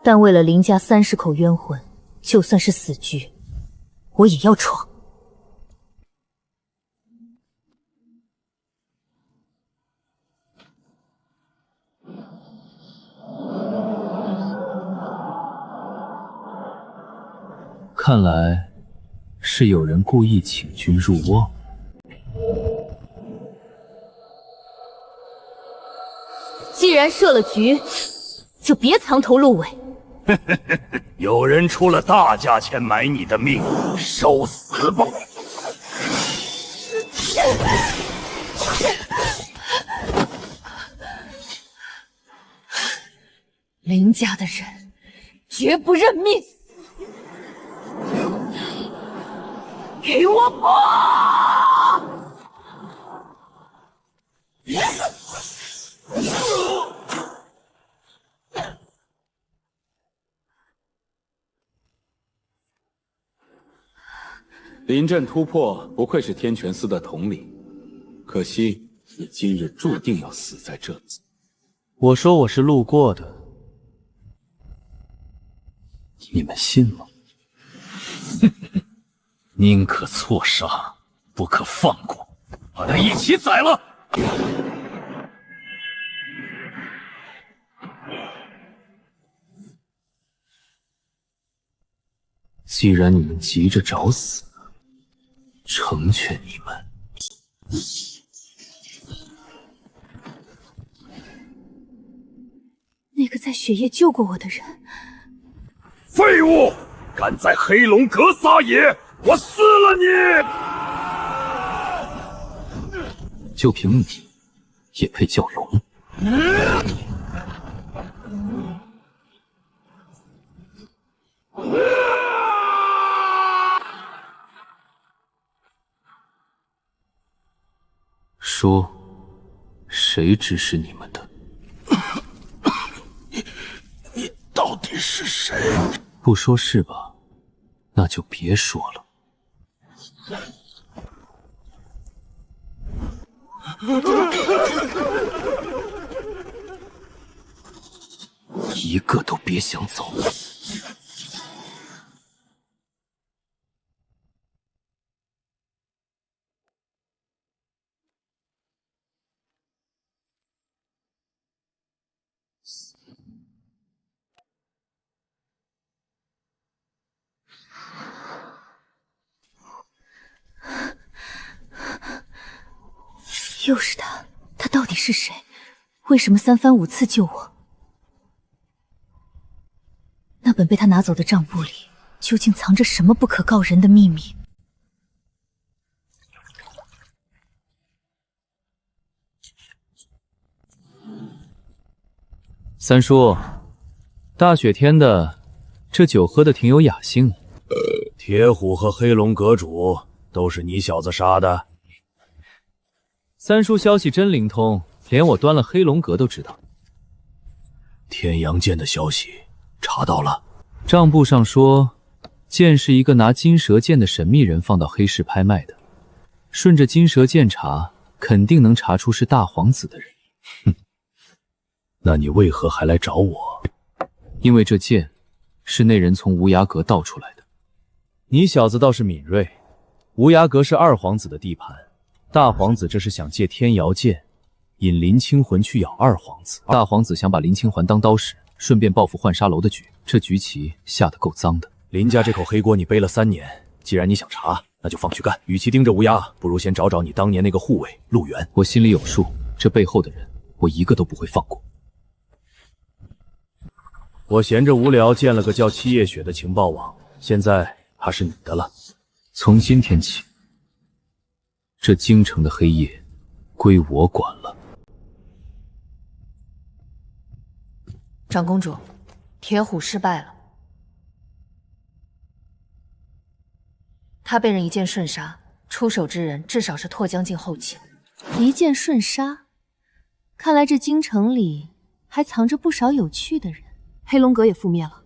但为了林家30口冤魂，就算是死局，我也要闯。看来是有人故意请君入瓮。既然设了局，就别藏头露尾。有人出了大价钱买你的命，受死吧！林家的人绝不认命！给我破！临阵突破，不愧是天泉司的统领。可惜你今日注定要死在这里。我说我是路过的，你们信吗？宁可错杀，不可放过，把他一起宰了！既然你们急着找死，成全你们。那个在雪夜救过我的人，废物！敢在黑龙阁撒野，我撕了你！就凭你，也配叫龙？说，谁指使你们的？你到底是谁？不说是吧？那就别说了。一个都别想走！又是他，他到底是谁？为什么三番五次救我？那本被他拿走的账簿里，究竟藏着什么不可告人的秘密？三叔，大雪天的，这酒喝的挺有雅兴。铁虎和黑龙阁主都是你小子杀的？三叔消息真灵通，连我端了黑龙阁都知道。天阳剑的消息查到了？账簿上说，剑是一个拿金蛇剑的神秘人放到黑市拍卖的。顺着金蛇剑查，肯定能查出是大皇子的人。哼，那你为何还来找我？因为这剑是那人从无涯阁盗出来的。你小子倒是敏锐，无涯阁是二皇子的地盘，大皇子这是想借天瑶剑引林清魂去咬二皇子，大皇子想把林清环当刀使，顺便报复浣纱楼的局。这局棋下得够脏的。林家这口黑锅你背了3年，既然你想查，那就放去干。与其盯着乌鸦，不如先找找你当年那个护卫陆源。我心里有数，这背后的人，我一个都不会放过。我闲着无聊建了个叫七叶雪的情报网，现在它是你的了。从今天起，这京城的黑夜归我管了。长公主，铁虎失败了，他被人一剑瞬杀，出手之人至少是拓将境后期。一剑瞬杀，看来这京城里还藏着不少有趣的人。黑龙阁也覆灭了，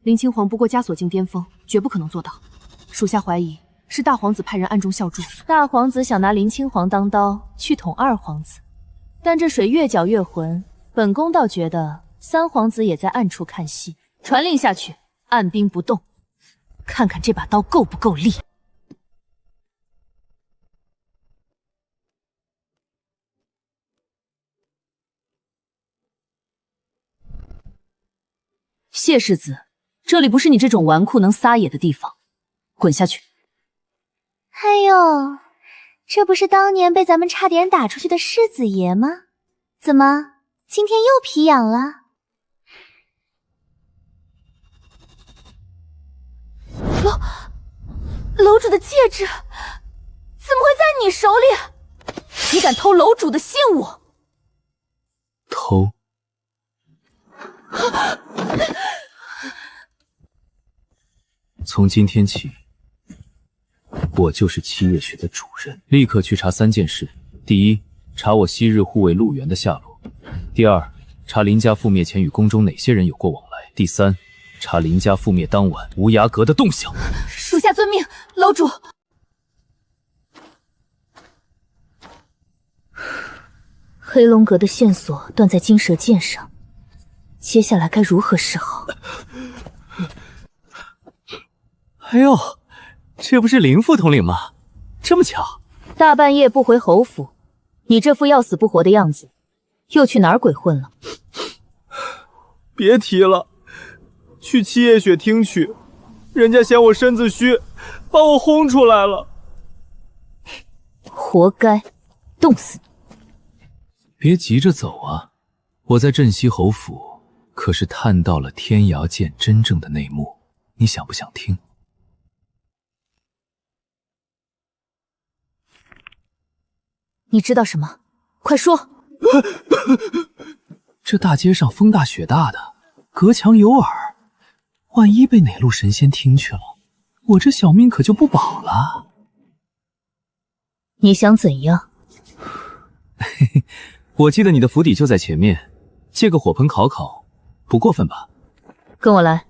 林清皇不过枷锁境巅峰，绝不可能做到。属下怀疑是大皇子派人暗中效助。大皇子想拿林清皇当刀去捅二皇子，但这水越搅越浑，本宫倒觉得三皇子也在暗处看戏。传令下去，按兵不动，看看这把刀够不够利。谢世子，这里不是你这种纨绔能撒野的地方，滚下去！哎呦，这不是当年被咱们差点打出去的世子爷吗？怎么今天又皮痒了？楼主的戒指怎么会在你手里？你敢偷楼主的信物？偷？从今天起，我就是七叶雪的主人。立刻去查3件事：第一，查我昔日护卫陆源的下落；第二，查林家覆灭前与宫中哪些人有过往来；第三，查林家覆灭当晚无涯阁的动向。属下遵命，楼主。黑龙阁的线索断在金蛇剑上，接下来该如何是好？哎呦，这不是林副统领吗？这么巧！大半夜不回侯府，你这副要死不活的样子，又去哪儿鬼混了？别提了，去七叶雪厅去，人家嫌我身子虚，把我轰出来了。活该，冻死你！别急着走啊，我在镇西侯府可是探到了天瑶剑真正的内幕，你想不想听？你知道什么？快说！这大街上风大雪大的，隔墙有耳，万一被哪路神仙听去了，我这小命可就不保了。你想怎样？嘿嘿，我记得你的府邸就在前面，借个火盆烤烤，不过分吧？跟我来。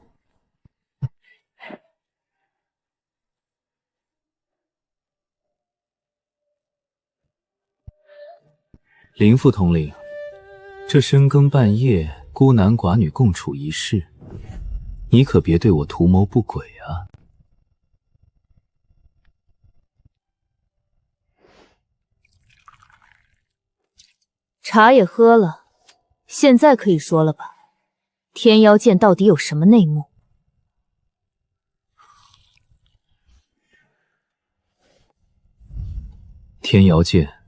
林副统领，这深更半夜孤男寡女共处一室，你可别对我图谋不轨啊！茶也喝了，现在可以说了吧？天妖剑到底有什么内幕？天瑶剑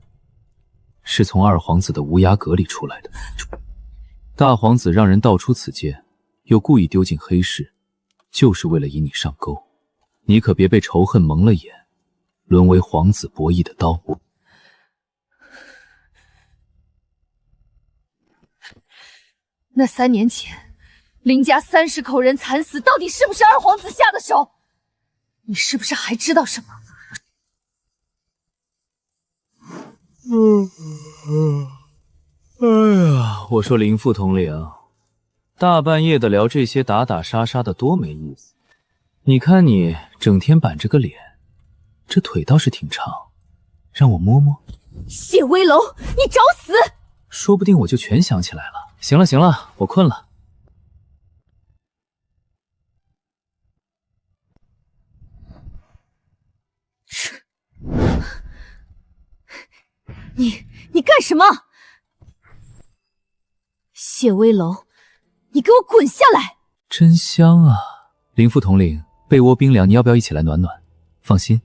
是从二皇子的无涯阁里出来的。大皇子让人盗出此剑，又故意丢进黑市，就是为了引你上钩。你可别被仇恨蒙了眼，沦为皇子博弈的刀。那3年前，林家30口人惨死，到底是不是二皇子下的手？你是不是还知道什么？哎呀，我说林副统领，大半夜的聊这些打打杀杀的多没意思。你看你整天板着个脸，这腿倒是挺长，让我摸摸。谢威楼，你找死！说不定我就全想起来了。行了行了，我困了。你干什么？谢威楼，你给我滚下来！真香啊，林副统领，被窝冰凉，你要不要一起来暖暖？放心，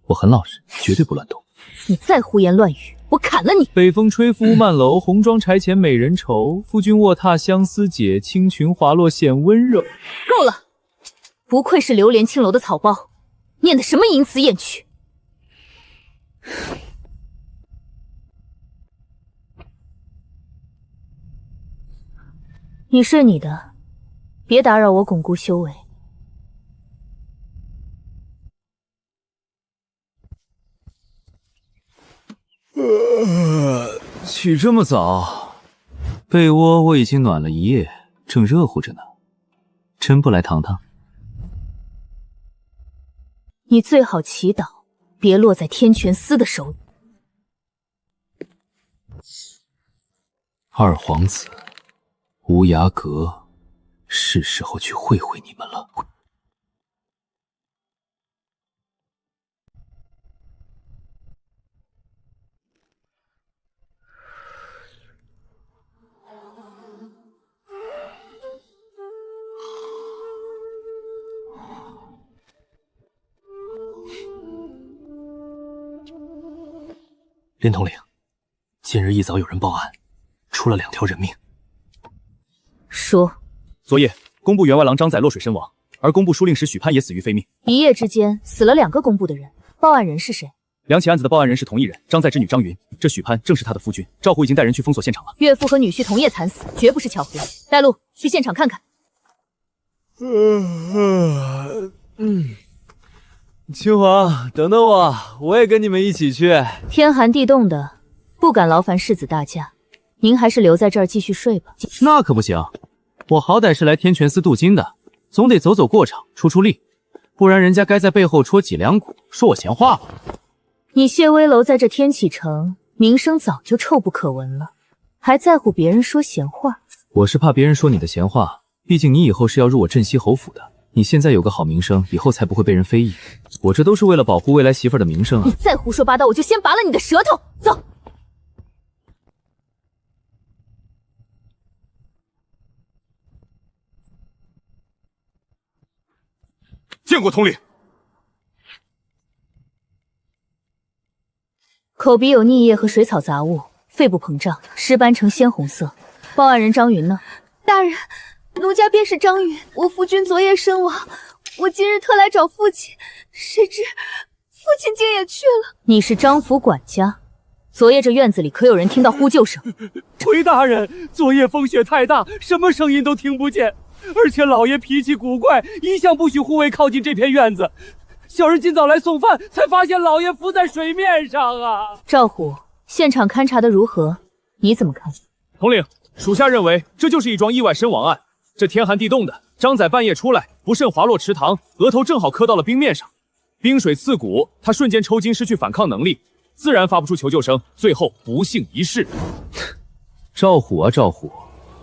我很老实，绝对不乱动。你再胡言乱语，我砍了你！北风吹拂曼楼，红妆柴前美人愁。夫君卧榻相思解，轻裙滑落显温柔。够了！不愧是榴莲青楼的草包，念的什么淫词艳曲？你睡你的，别打扰我巩固修为。起这么早？被窝我已经暖了一夜，正热乎着呢。真不来躺躺？你最好祈祷，别落在天泉司的手里。二皇子，无涯阁，是时候去会会你们了。林统领，今日一早有人报案，出了2条人命。说，昨夜工部员外郎张载落水身亡，而工部书令使许潘也死于非命。一夜之间死了2个工部的人，报案人是谁2起案子的报案人是同一人，张载之女张云。这许潘正是他的夫君，赵虎已经带人去封锁现场了。岳父和女婿同夜惨死，绝不是巧合。带路去现场看看。清华，等等我也跟你们一起去。天寒地冻的，不敢劳烦世子大驾，您还是留在这儿继续睡吧。那可不行，我好歹是来天泉司镀金的，总得走走过场，出力，不然人家该在背后戳脊梁骨，说我闲话吧。你谢威楼在这天启城名声早就臭不可闻了，还在乎别人说闲话？我是怕别人说你的闲话，毕竟你以后是要入我镇西侯府的。你现在有个好名声，以后才不会被人非议。我这都是为了保护未来媳妇儿的名声啊！你再胡说八道，我就先拔了你的舌头！走。见过统领。口鼻有腻液和水草杂物，肺部膨胀，尸斑呈鲜红色。报案人张云呢？大人，奴家便是张云，我夫君昨夜身亡，我今日特来找父亲，谁知父亲竟也去了。你是张府管家，昨夜这院子里可有人听到呼救声？回大人，昨夜风雪太大，什么声音都听不见，而且老爷脾气古怪，一向不许护卫靠近这片院子。小人今早来送饭，才发现老爷浮在水面上啊！赵虎，现场勘察的如何？你怎么看？统领，属下认为这就是一桩意外身亡案。这天寒地冻的，张载半夜出来，不慎滑落池塘，额头正好磕到了冰面上，冰水刺骨，他瞬间抽筋，失去反抗能力，自然发不出求救声，最后不幸一逝。赵虎啊赵虎，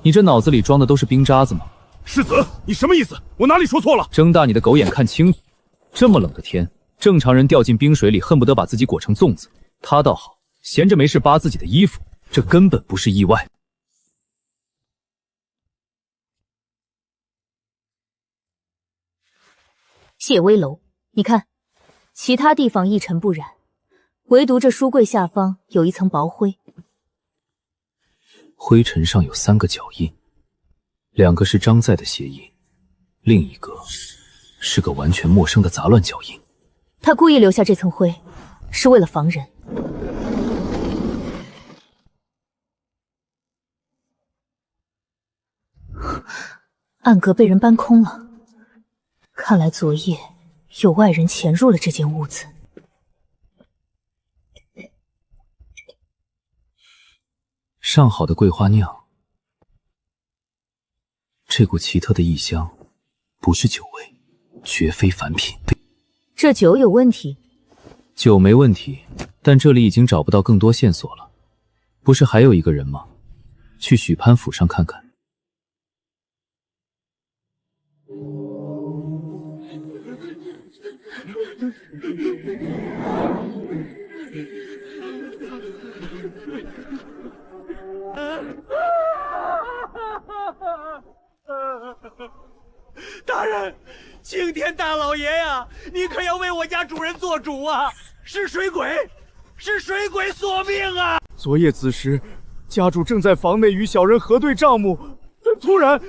你这脑子里装的都是冰渣子吗？世子，你什么意思？我哪里说错了？睁大你的狗眼看清楚，这么冷的天，正常人掉进冰水里恨不得把自己裹成粽子，他倒好，闲着没事扒自己的衣服，这根本不是意外。谢威楼，你看，其他地方一尘不染，唯独这书柜下方有一层薄灰，灰尘上有3个脚印，2个是张在的鞋印，另一个是个完全陌生的杂乱脚印。他故意留下这层灰，是为了防人。暗格被人搬空了，看来昨夜有外人潜入了这间屋子。上好的桂花酿，这股奇特的异香，不是酒味，绝非凡品。这酒有问题？酒没问题，但这里已经找不到更多线索了。不是还有一个人吗？去许潘府上看看。大人，青天大老爷呀，你可要为我家主人做主啊！是水鬼，是水鬼索命啊！昨夜子时，家主正在房内与小人核对账目，突然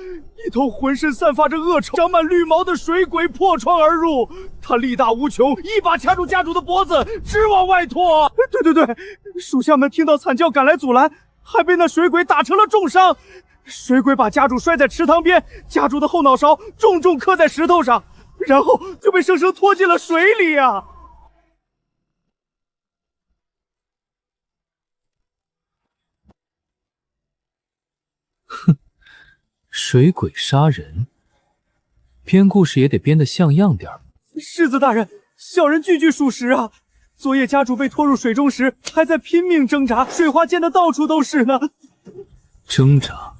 一头浑身散发着恶臭、长满绿毛的水鬼破窗而入，他力大无穷，一把掐住家主的脖子，直往外拖。对，属下们听到惨叫赶来阻拦，还被那水鬼打成了重伤。水鬼把家主摔在池塘边，家主的后脑勺重重磕在石头上，然后就被生生拖进了水里啊！哼，水鬼杀人，编故事也得编得像样点儿。世子大人，小人句句属实啊！昨夜家主被拖入水中时，还在拼命挣扎，水花溅得到处都是呢。挣扎？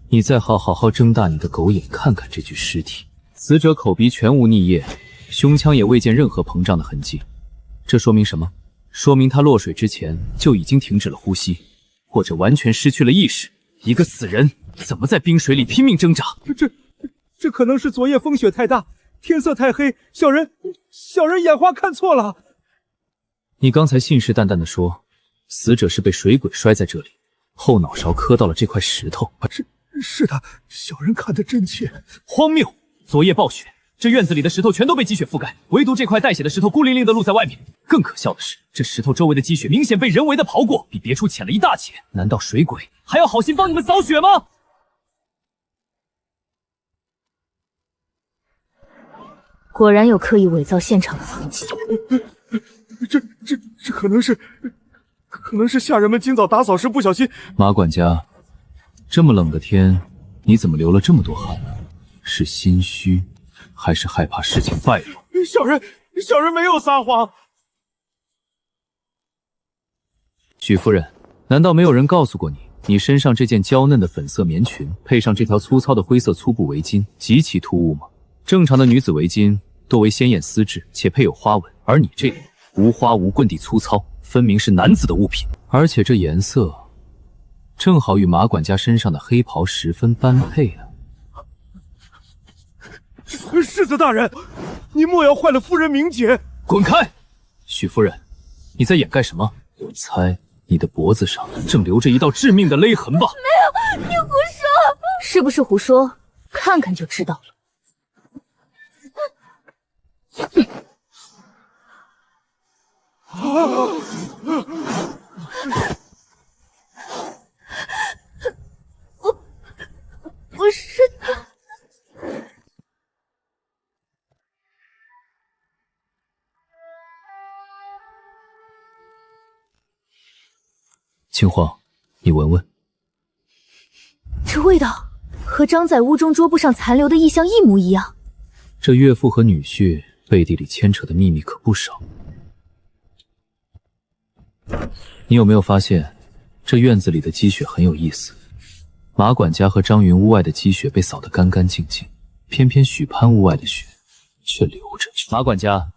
你再好好睁大你的狗眼看看这具尸体，死者口鼻全无溺液，胸腔也未见任何膨胀的痕迹。这说明什么？说明他落水之前就已经停止了呼吸，或者完全失去了意识。一个死人怎么在冰水里拼命挣扎？这可能是昨夜风雪太大，天色太黑，小人眼花看错了。你刚才信誓旦旦地说，死者是被水鬼摔在这里，后脑勺磕到了这块石头。是的，小人看得真切。荒谬！昨夜暴雪，这院子里的石头全都被积雪覆盖，唯独这块带血的石头孤零零地露在外面。更可笑的是，这石头周围的积雪明显被人为的刨过，比别处浅了一大截。难道水鬼还要好心帮你们扫雪吗？果然有刻意伪造现场的痕迹。这可能是下人们今早打扫时不小心。马管家，这么冷的天，你怎么流了这么多汗呢？是心虚，还是害怕事情败露？小人没有撒谎。许夫人，难道没有人告诉过你，你身上这件娇嫩的粉色棉裙，配上这条粗糙的灰色粗布围巾，极其突兀吗？正常的女子围巾多为鲜艳丝质，且配有花纹，而你这个无花无棍地粗糙，分明是男子的物品。而且这颜色正好与马管家身上的黑袍十分般配啊！世子大人，你莫要坏了夫人名节！滚开！许夫人，你在掩盖什么？我猜你的脖子上正留着一道致命的勒痕吧？没有，你胡说！是不是胡说？看看就知道了。不是的。青黄，你闻闻，这味道和张在屋中桌布上残留的异香一模一样。这岳父和女婿背地里牵扯的秘密可不少。你有没有发现，这院子里的积雪很有意思？马管家和张云屋外的积雪被扫得干干净净，偏偏许潘屋外的雪却留着。马管家，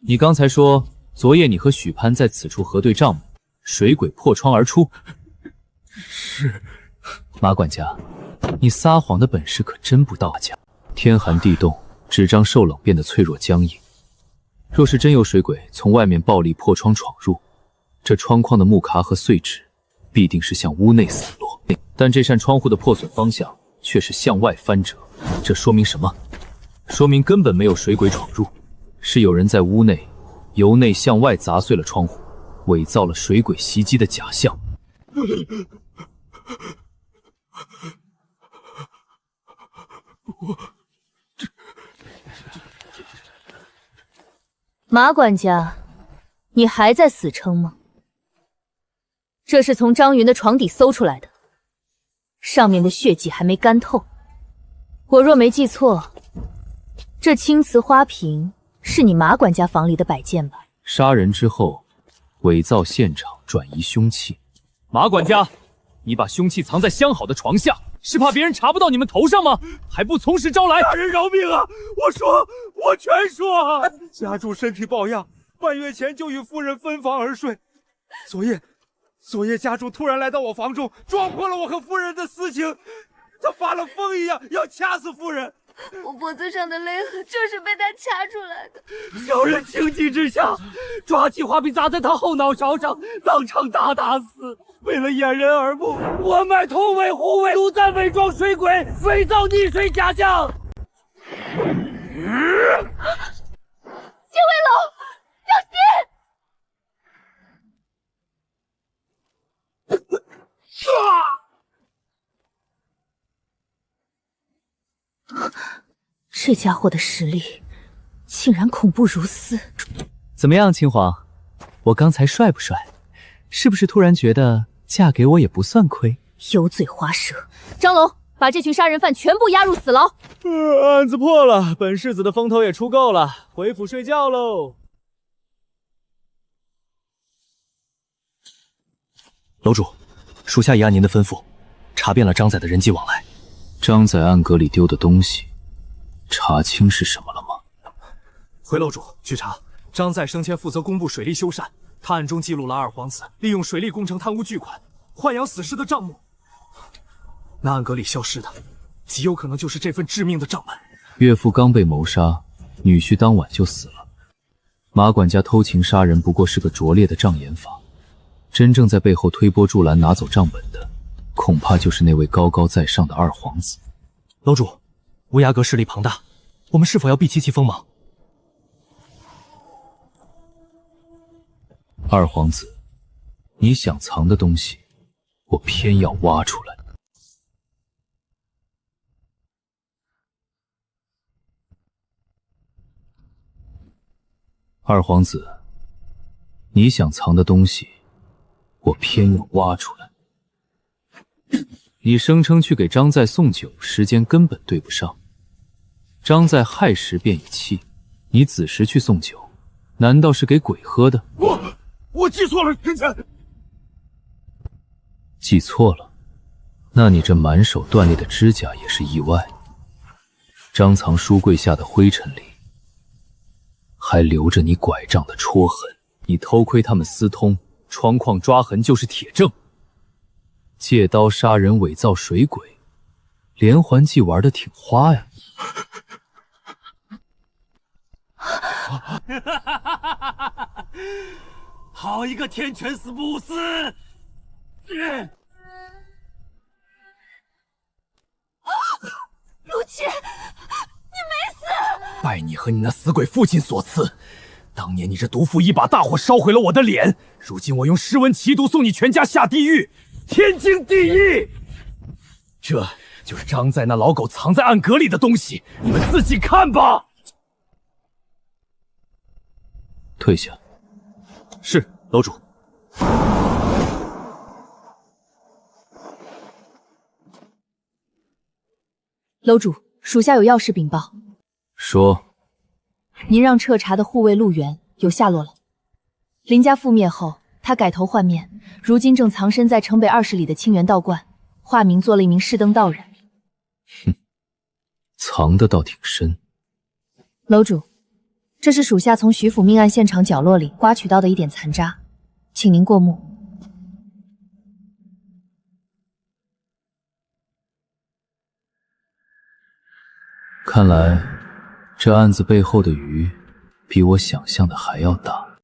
你刚才说昨夜你和许潘在此处核对账目，水鬼破窗而出。是。马管家，你撒谎的本事可真不到家。天寒地冻，纸张受冷变得脆弱僵硬。若是真有水鬼从外面暴力破窗闯入，这窗框的木卡和碎纸必定是向屋内散落。但这扇窗户的破损方向却是向外翻折，这说明什么？说明根本没有水鬼闯入，是有人在屋内由内向外砸碎了窗户，伪造了水鬼袭击的假象。马管家，你还在死撑吗？这是从张云的床底搜出来的，上面的血迹还没干透。我若没记错，这青瓷花瓶是你马管家房里的摆件吧？杀人之后，伪造现场，转移凶器。马管家，你把凶器藏在相好的床下，是怕别人查不到你们头上吗？还不从实招来！大人饶命啊！我全说。家主身体抱恙，半月前就与夫人分房而睡。昨夜家主突然来到我房中，撞破了我和夫人的私情，他发了疯一样要掐死夫人。我脖子上的勒痕就是被他掐出来的。小人情急之下，抓起花瓶砸在他后脑勺上，当场打死。为了掩人耳目，我买同为护卫，独在伪装水鬼，伪造溺水假象。叶威龙，小心！这家伙的实力竟然恐怖如斯！怎么样，亲皇？我刚才帅不帅？是不是突然觉得嫁给我也不算亏？油嘴滑舌！张龙，把这群杀人犯全部押入死牢。案子破了，本世子的风头也出够了，回府睡觉喽。楼主，属下已按您的吩咐，查遍了张载的人际往来。张载暗阁里丢的东西，查清是什么了吗？回楼主，据查，张载生前负责工部水利修缮，他暗中记录了二皇子利用水利工程贪污巨款，豢养死尸的账目。那暗阁里消失的，极有可能就是这份致命的账本。岳父刚被谋杀，女婿当晚就死了。马管家偷情杀人不过是个拙劣的障眼法，真正在背后推波助澜拿走账本的，恐怕就是那位高高在上的二皇子。楼主，乌鸦阁势力庞大，我们是否要避其锋芒？二皇子，你想藏的东西，我偏要挖出来。二皇子，你想藏的东西，我偏要挖出来。你声称去给张载送酒，时间根本对不上。张载亥时便已弃，你子时去送酒，难道是给鬼喝的？我记错了，天权。记错了？那你这满手断裂的指甲也是意外。张藏书柜下的灰尘里，还留着你拐杖的戳痕。你偷窥他们私通，窗框抓痕就是铁证。借刀杀人，伪造水鬼，连环计玩得挺花呀！好一个天权死不死！陆琪，你没死！拜你和你那死鬼父亲所赐，当年你这毒妇一把大火烧毁了我的脸，如今我用尸温奇毒送你全家下地狱，天经地义。这就是张载那老狗藏在暗阁里的东西，你们自己看吧。退下。是，楼主。楼主，属下有要事禀报。说。您让彻查的护卫陆源有下落了。林家覆灭后，他改头换面，如今正藏身在城北20里的清源道观，化名做了一名侍登道人。哼，藏得倒挺深。楼主，这是属下从徐府命案现场角落里刮取到的一点残渣，请您过目。看来这案子背后的鱼比我想象的还要大。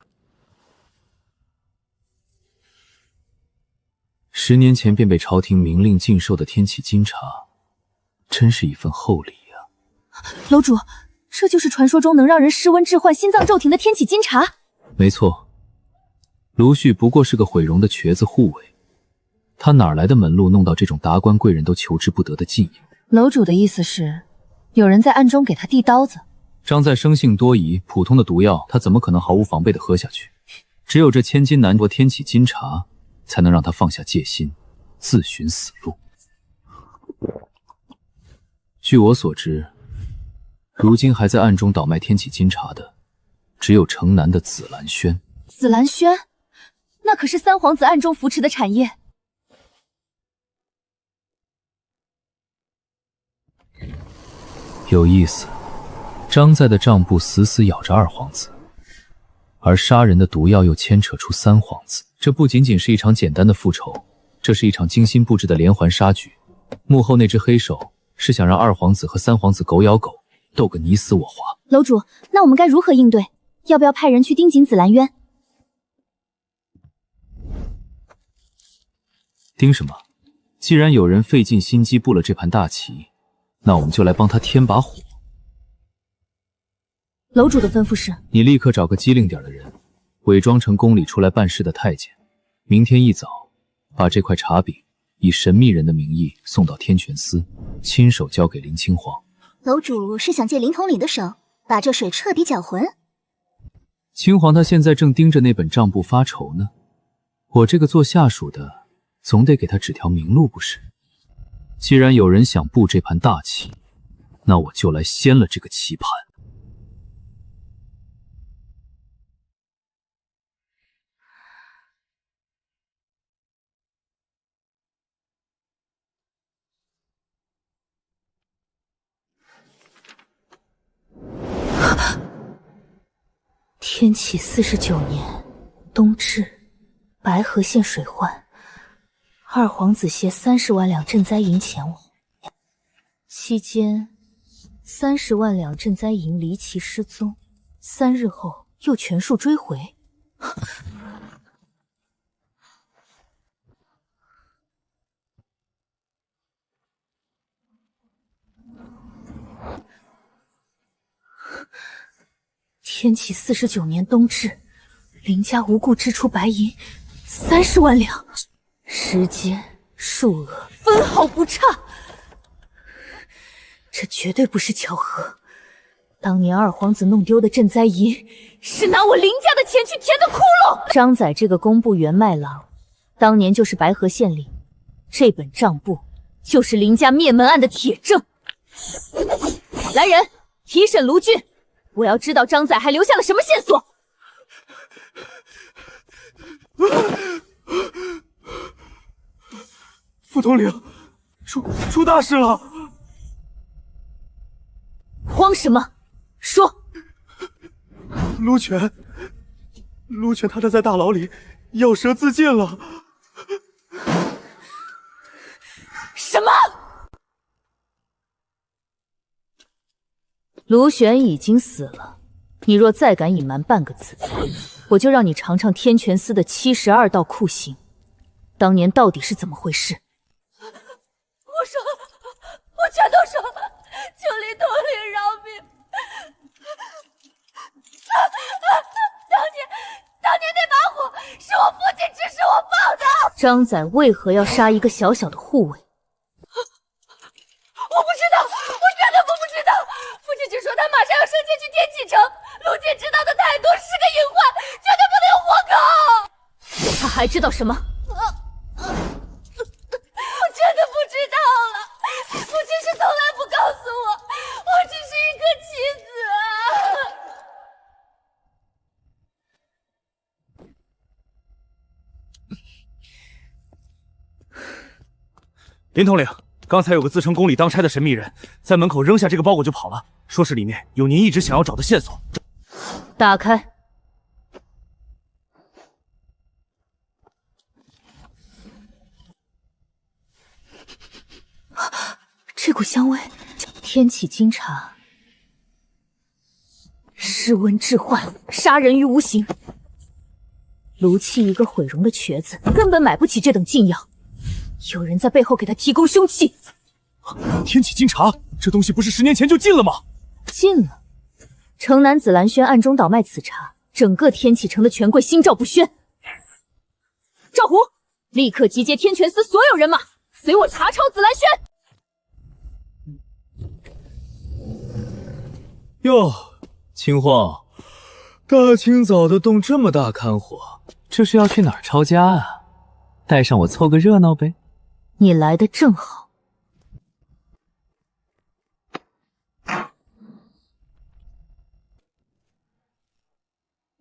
10年前便被朝廷明令禁售的天启金茶，真是一份厚礼呀。楼主，这就是传说中能让人失温致幻、心脏骤停的天启金茶？没错，卢旭不过是个毁容的瘸子护卫，他哪来的门路弄到这种达官贵人都求之不得的禁药？楼主的意思是，有人在暗中给他递刀子？张在生性多疑，普通的毒药他怎么可能毫无防备地喝下去？只有这千金难夺天启金茶，才能让他放下戒心，自寻死路。据我所知，如今还在暗中倒卖天启金茶的，只有城南的紫兰轩。紫兰轩，那可是三皇子暗中扶持的产业。有意思，张在的账簿死死咬着二皇子，而杀人的毒药又牵扯出三皇子。这不仅仅是一场简单的复仇，这是一场精心布置的连环杀局。幕后那只黑手是想让二皇子和三皇子狗咬狗，斗个你死我活。楼主，那我们该如何应对？要不要派人去盯紧紫兰渊？盯什么？既然有人费尽心机布了这盘大棋，那我们就来帮他添把火。楼主的吩咐是？你立刻找个机灵点的人，伪装成宫里出来办事的太监，明天一早把这块茶饼以神秘人的名义送到天泉司，亲手交给林清皇。楼主是想借林统领的手把这水彻底搅浑？清皇他现在正盯着那本账簿发愁呢，我这个做下属的总得给他指条明路不是？既然有人想布这盘大棋，那我就来掀了这个棋盘。天启49年冬至，白河县水患，二皇子携30万两赈灾银前往，期间30万两赈灾银离奇失踪，3日后又全数追回。天启49年冬至，林家无故支出白银30万两，时间、数额分毫不差。这绝对不是巧合。当年二皇子弄丢的赈灾银，是拿我林家的钱去填的窟窿。张载这个工部员外郎，当年就是白河县令，这本账簿就是林家灭门案的铁证。来人，提审卢俊。我要知道张载还留下了什么线索。副统领，出大事了！慌什么？说。卢全他在大牢里咬舌自尽了。什么？卢玄已经死了，你若再敢隐瞒半个字，我就让你尝尝天泉司的72道酷刑。当年到底是怎么回事？我全都说，求林统领饶命！当年那把火是我父亲指使我放的。张载为何要杀一个小小的护卫？我不知道，我真的不知道。父亲只说他马上要升迁去天启城，卢俊知道的太多，是个隐患，绝对不能有活口。他还知道什么？我真的不知道了。父亲是从来不告诉我，我只是一个棋子啊。林统领，刚才有个自称宫里当差的神秘人，在门口扔下这个包裹就跑了，说是里面有您一直想要找的线索。打开。这股香味，天启金茶，失温致幻，杀人于无形。卢七一个毁容的瘸子，根本买不起这等禁药。有人在背后给他提供凶器。天启金茶，这东西不是10年前就禁了吗？禁了。城南紫兰轩暗中倒卖此茶，整个天启城的权贵心照不宣。赵胡，立刻集结天泉司所有人马，随我查抄紫兰轩。哟，青晃，大清早的动这么大肝火，这是要去哪儿抄家啊？带上我凑个热闹呗。你来的正好。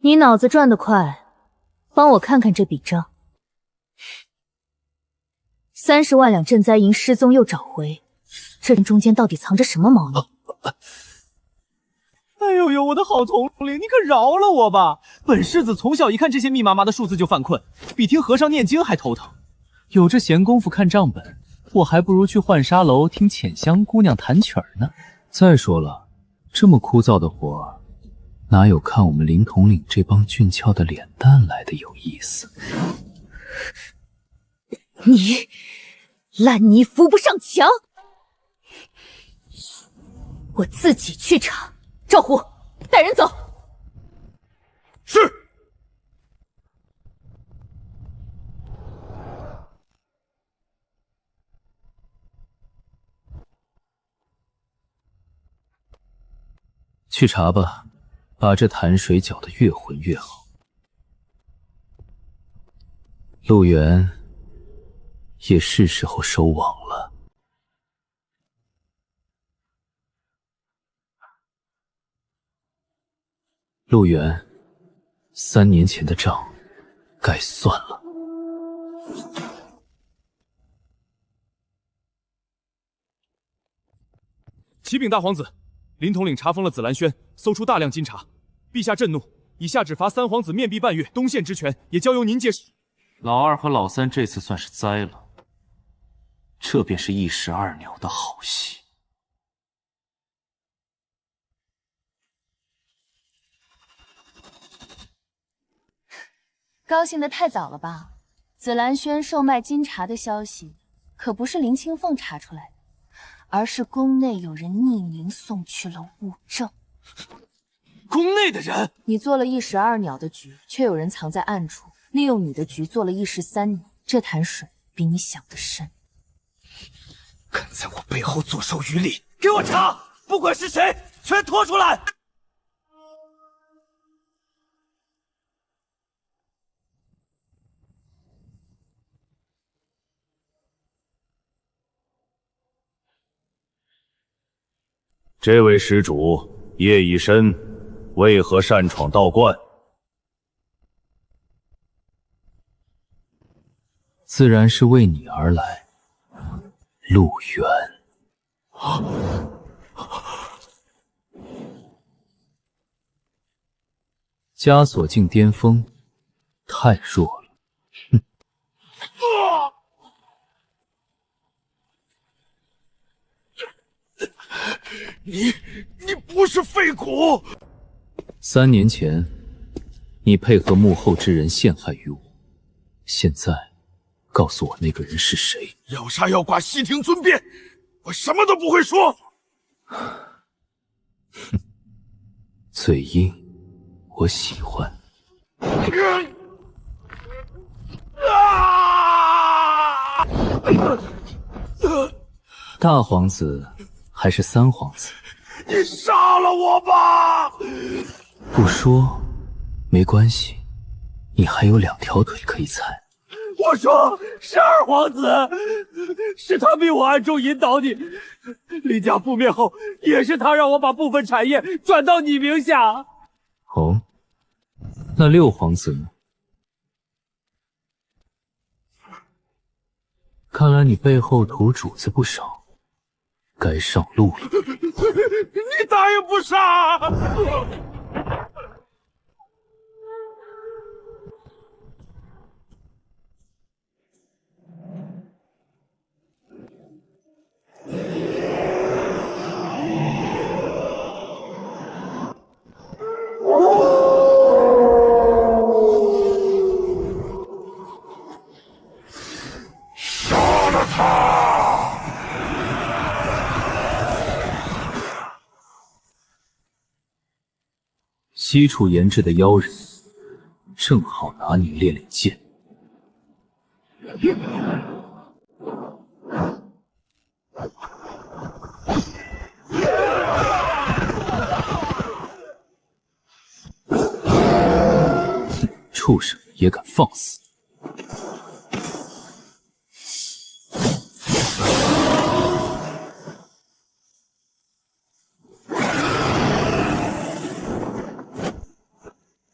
你脑子转得快，帮我看看这笔账。30万两赈灾银失踪又找回，这中间到底藏着什么猫腻？哎呦呦，我的好统领，你可饶了我吧！本世子从小一看这些密麻麻的数字就犯困，比听和尚念经还头疼。有这闲工夫看账本，我还不如去浣纱楼听浅香姑娘弹曲儿呢。再说了，这么枯燥的活，哪有看我们林统领这帮俊俏的脸蛋来的有意思？你烂泥扶不上墙，我自己去查。赵虎，带人走。是。去查吧，把这潭水搅得越浑越好。陆源也是时候收网了。陆源，3年前的账该算了。启禀大皇子，林统领查封了紫兰轩，搜出大量金茶。陛下震怒，以下只罚3皇子面壁半月，东县之权也交由您接手。老二和老三这次算是栽了，这便是一石二鸟的好戏。高兴得太早了吧？紫兰轩售卖金茶的消息，可不是林清凤查出来的，而是宫内有人匿名送去了物证。宫内的人？你做了一石二鸟的局，却有人藏在暗处，利用你的局做了一石三鸟。这潭水比你想的深。敢在我背后坐收渔利，给我查！不管是谁，全拖出来！这位施主夜已深，为何擅闯道观？自然是为你而来，陆源。枷锁境巅峰，太弱了。哼！你不是废骨！3年前，你配合幕后之人陷害于我，现在告诉我那个人是谁？要杀要剐，悉听尊便，我什么都不会说。哼，嘴硬，我喜欢。大皇子还是3皇子？你杀了我吧！不说没关系，你还有2条腿可以踩。我说是2皇子，是他逼我暗中引导你。林家覆灭后，也是他让我把部分产业转到你名下。哦，那6皇子呢？看来你背后土主子不少，该上路了。你答应不杀？杀了西楚研制的妖人，正好拿你练练剑。畜生也敢放肆！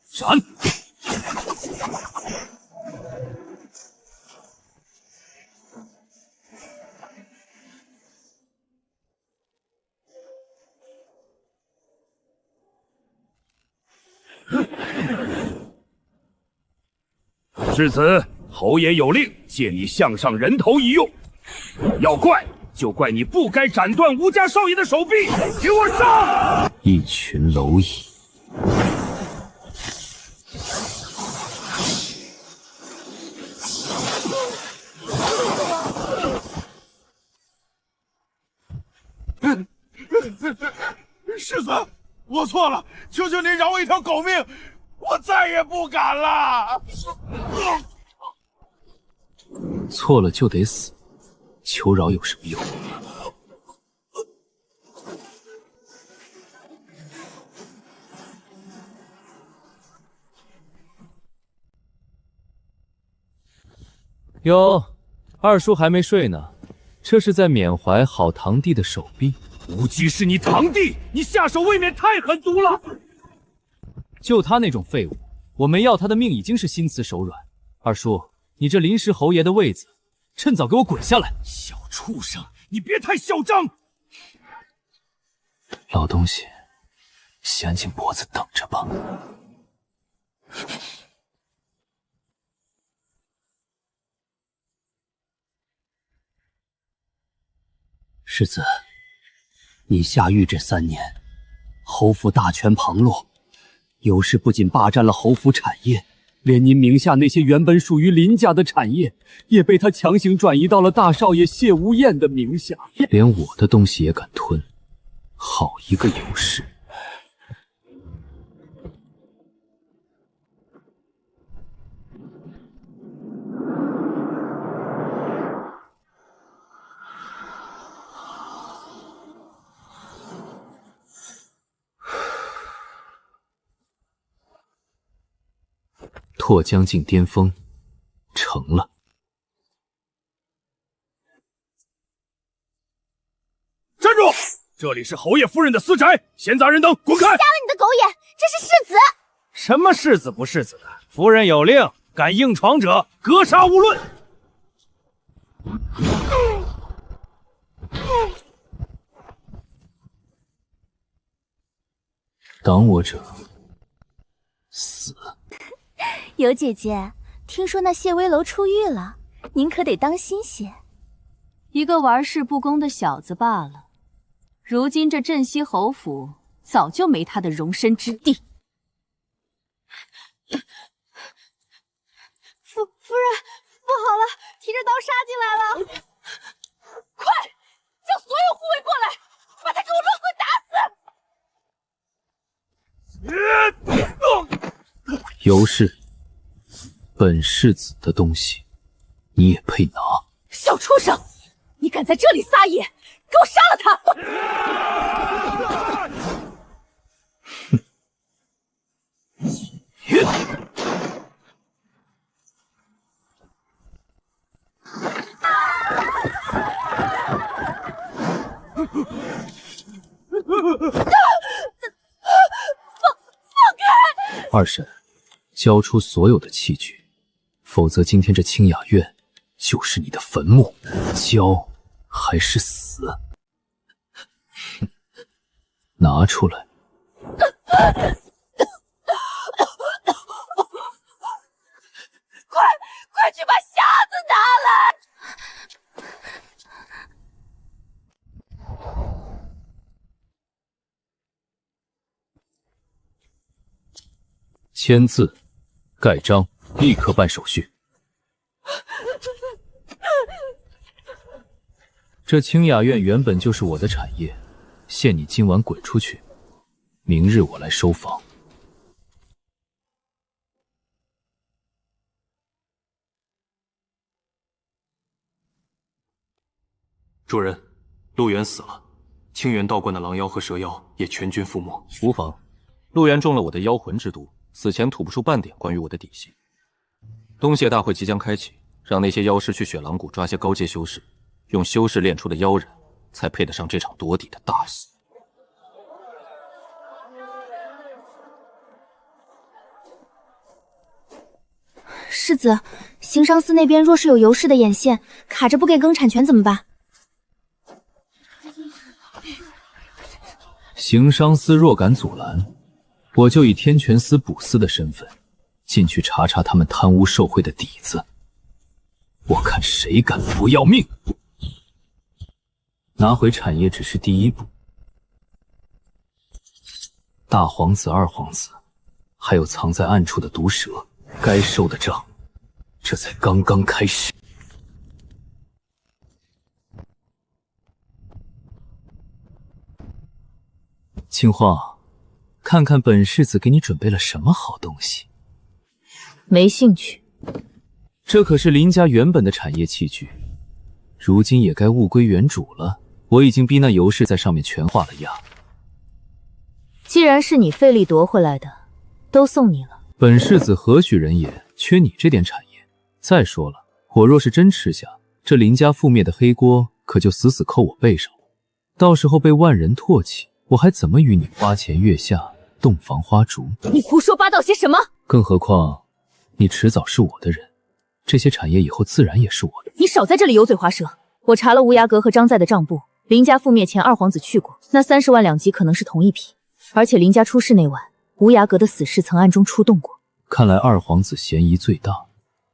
闪！至此，侯爷有令，借你项上人头一用。要怪就怪你不该斩断吴家少爷的手臂，给我上！一群蝼蚁！世子，我错了，求求您饶我一条狗命，我再也不敢了。错了就得死，求饶有什么用？哟，二叔还没睡呢，这是在缅怀好堂弟的手臂。无忌是你堂弟，你下手未免太狠毒了。就他那种废物，我没要他的命已经是心慈手软。二叔，你这临时侯爷的位子，趁早给我滚下来！小畜生，你别太嚣张！老东西，衔紧脖子等着吧。世子，你下狱这3年，侯府大权旁落，尤氏不仅霸占了侯府产业，连您名下那些原本属于林家的产业，也被他强行转移到了大少爷谢无厌的名下。连我的东西也敢吞，好一个尤氏！拓疆境巅峰，成了。站住！这里是侯爷夫人的私宅，闲杂人等滚开！瞎了你的狗眼！这是世子。什么世子不世子的？夫人有令，敢硬闯者，格杀勿论。挡我者，死！尤姐姐，听说那谢危楼出狱了，您可得当心些。一个玩世不恭的小子罢了，如今这镇西侯府早就没他的容身之地。夫人，不好了，提着刀杀进来了！快，叫所有护卫过来，把他给我乱棍打死！尤氏，本世子的东西，你也配拿？小畜生，你敢在这里撒野，给我杀了放开！二婶，交出所有的器具，否则今天这清雅院就是你的坟墓。交还是死？哼，拿出来！快去把匣子拿来！签字，盖章，立刻办手续。这清雅院原本就是我的产业，限你今晚滚出去，明日我来收房。主人，陆源死了，清源道观的狼妖和蛇妖也全军覆没。无妨，陆源中了我的妖魂之毒，死前吐不出半点关于我的底细。东谢大会即将开启，让那些妖师去雪狼谷抓些高阶修士，用修士练出的妖人，才配得上这场夺嫡的大戏。世子，行商司那边若是有游氏的眼线，卡着不给更产权怎么办？行商司若敢阻拦，我就以天泉司补司的身份进去查查他们贪污受贿的底子，我看谁敢不要命。拿回产业只是第一步，大皇子、二皇子，还有藏在暗处的毒蛇，该受的账，这才刚刚开始。青花，看看本世子给你准备了什么好东西。没兴趣。这可是林家原本的产业器具，如今也该物归原主了。我已经逼那尤氏在上面全画了押。既然是你费力夺回来的，都送你了。本世子何许人也，缺你这点产业？再说了，我若是真吃下，这林家覆灭的黑锅可就死死扣我背上了。到时候被万人唾弃，我还怎么与你花前月下，洞房花烛？你胡说八道些什么？更何况，你迟早是我的人，这些产业以后自然也是我的。你少在这里油嘴滑舌。我查了无涯阁和张在的账簿，林家覆灭前二皇子去过，那30万两级可能是同一批。而且林家出事那晚，无涯阁的死士曾暗中出动过。看来二皇子嫌疑最大。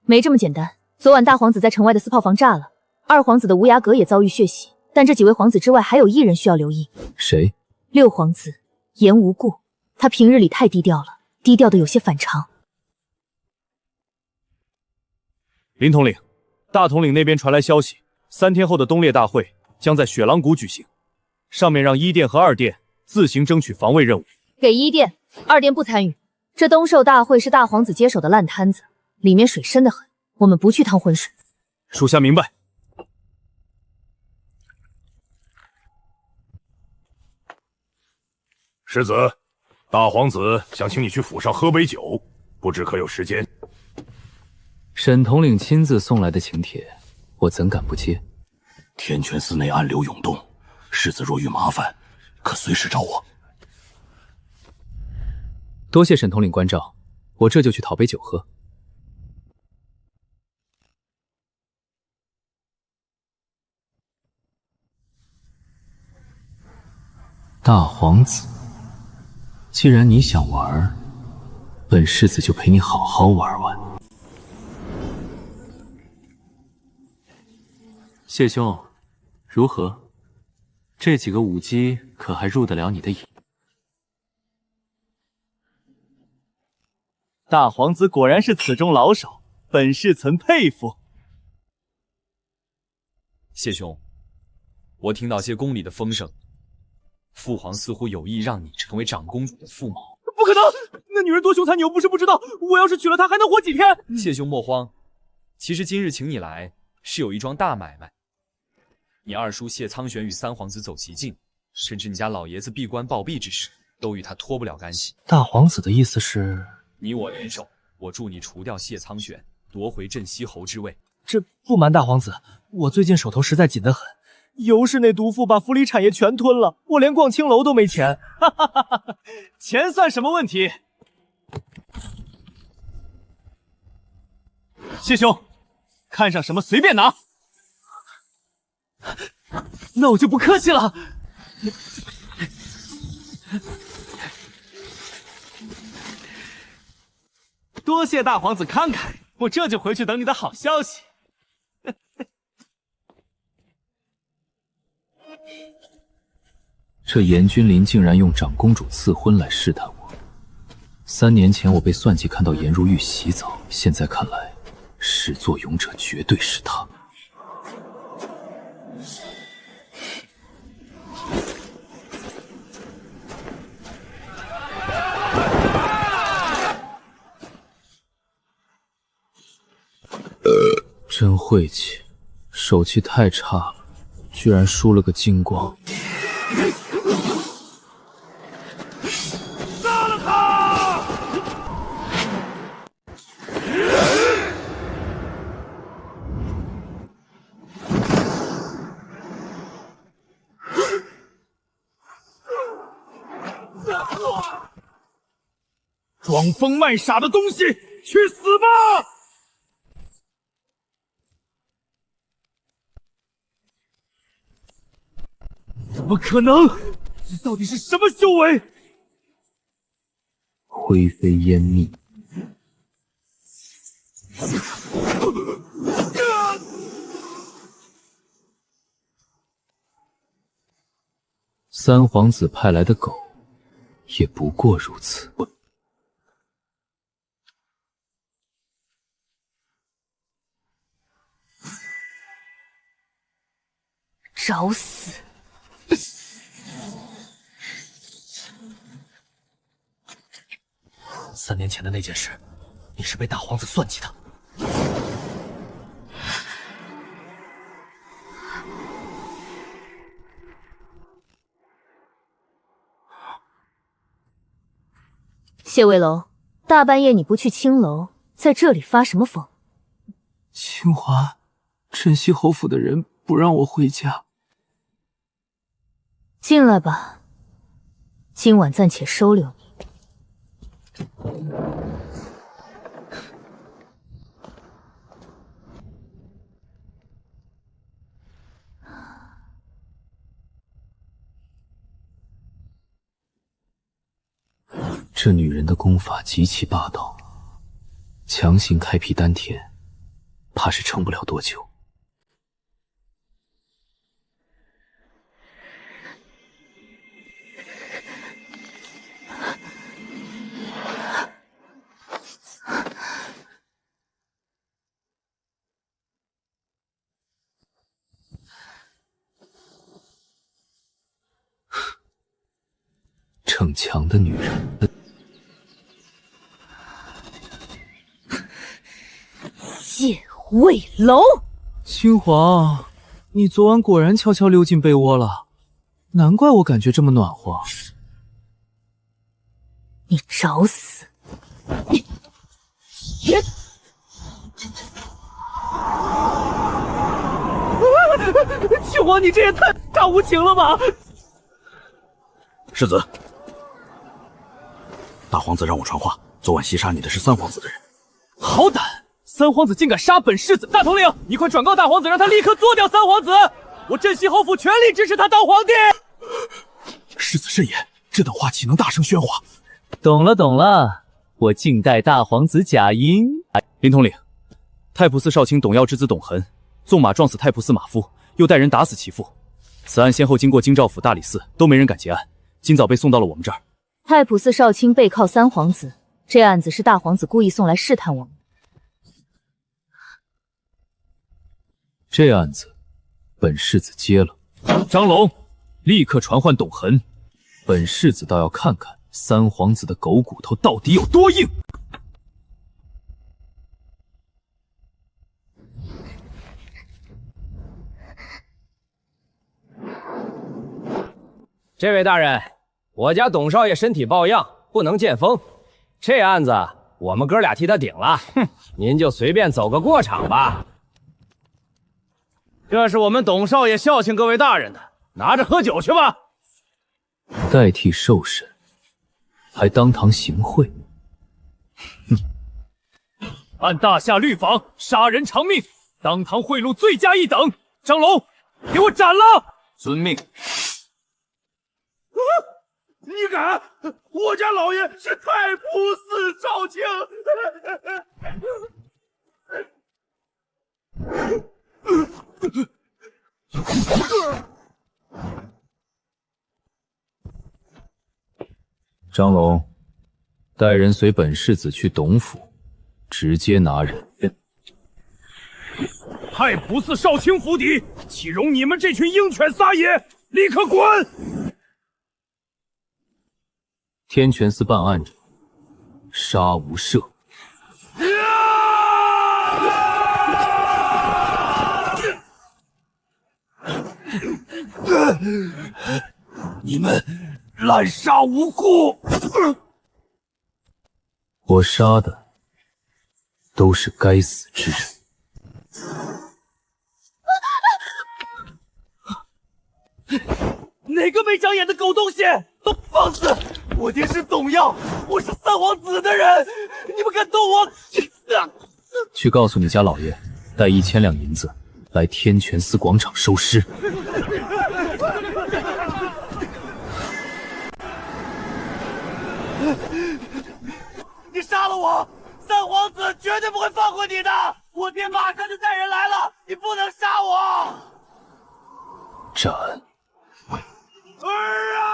没这么简单。昨晚大皇子在城外的私炮房炸了，二皇子的无涯阁也遭遇血洗，但这几位皇子之外，还有一人需要留意。谁？六皇子颜无故，他平日里太低调了，低调的有些反常。林统领，大统领那边传来消息，3天后的东猎大会将在雪狼谷举行，上面让1殿和2殿自行争取防卫任务。给1殿，2殿不参与。这东寿大会是大皇子接手的烂摊子，里面水深得很，我们不去趟浑水。属下明白。世子，大皇子想请你去府上喝杯酒，不知可有时间？沈统领亲自送来的请帖，我怎敢不接？天泉寺内暗流涌动，世子若遇麻烦，可随时找我。多谢沈统领关照，我这就去讨杯酒喝。大皇子，既然你想玩，本世子就陪你好好玩玩。谢兄，如何？这几个舞姬可还入得了你的眼？大皇子果然是此中老手，本世曾佩服。谢兄，我听到些宫里的风声，父皇似乎有意让你成为长公主的驸马。不可能！那女人多凶残，你又不是不知道。我要是娶了她，还能活几天？谢兄莫慌，其实今日请你来，是有一桩大买卖。你二叔谢苍玄与3皇子走极近，甚至你家老爷子闭关暴毙之事，都与他脱不了干系。大皇子的意思是，你我联手，我助你除掉谢苍玄，夺回镇西侯之位。这不瞒大皇子，我最近手头实在紧得很。尤氏那毒妇把府里产业全吞了，我连逛青楼都没钱。哈哈哈哈，钱算什么问题？谢兄，看上什么随便拿。那我就不客气了。多谢大皇子慷慨，我这就回去等你的好消息。这严君临竟然用长公主赐婚来试探我。3年前我被算计看到颜如玉洗澡，现在看来，始作俑者绝对是他。真晦气，手气太差了。居然输了个精光。杀了他！装疯卖傻的东西，去死吧！怎么可能？这到底是什么修为？灰飞烟灭。三皇子派来的狗，也不过如此。找死！3年前的那件事，你是被大皇子算计的。谢魏楼，大半夜你不去青楼，在这里发什么疯？清华，镇西侯府的人不让我回家。进来吧，今晚暂且收留你。这女人的功法极其霸道，强行开辟丹田，怕是撑不了多久。逞强的女人。谢魏楼，青皇，你昨晚果然悄悄溜进被窝了，难怪我感觉这么暖和。你找死！青皇，你这也太无情了吧！世子，大皇子让我传话，昨晚袭杀你的是三皇子的人。好胆！三皇子竟敢杀本世子！大统领，你快转告大皇子，让他立刻做掉三皇子！我镇西侯府全力支持他当皇帝。世子慎言，这等话岂能大声喧哗？懂了懂了，我静待大皇子假音。林统领，太仆寺少卿董耀之子董恒纵马撞死太仆寺马夫，又带人打死其父。此案先后经过京兆府、大理寺，都没人敢结案，今早被送到了我们这儿。太仆寺少卿背靠三皇子，这案子是大皇子故意送来试探我们。这案子，本世子接了。张龙，立刻传唤董恒，本世子倒要看看三皇子的狗骨头到底有多硬。这位大人，我家董少爷身体抱恙，不能见风。这案子我们哥俩替他顶了，您就随便走个过场吧。这是我们董少爷孝敬各位大人的，拿着喝酒去吧。代替受审，还当堂行贿。按大夏律法，杀人偿命，当堂贿赂罪加一等。张龙，给我斩了！遵命。你敢？我家老爷是太仆寺少卿。张龙，带人随本世子去董府，直接拿人。太仆寺少卿府邸，岂容你们这群鹰犬撒野！立刻滚！天泉寺办案者，杀无赦。你们滥杀无辜！我杀的都是该死之人。哪个没长眼的狗东西！放肆！我爹是董耀，我是三皇子的人，你们敢动我？去告诉你家老爷，带1000两银子来天泉寺广场收尸。你杀了我，三皇子绝对不会放过你的！我爹马上就带人来了，你不能杀我！斩！儿啊！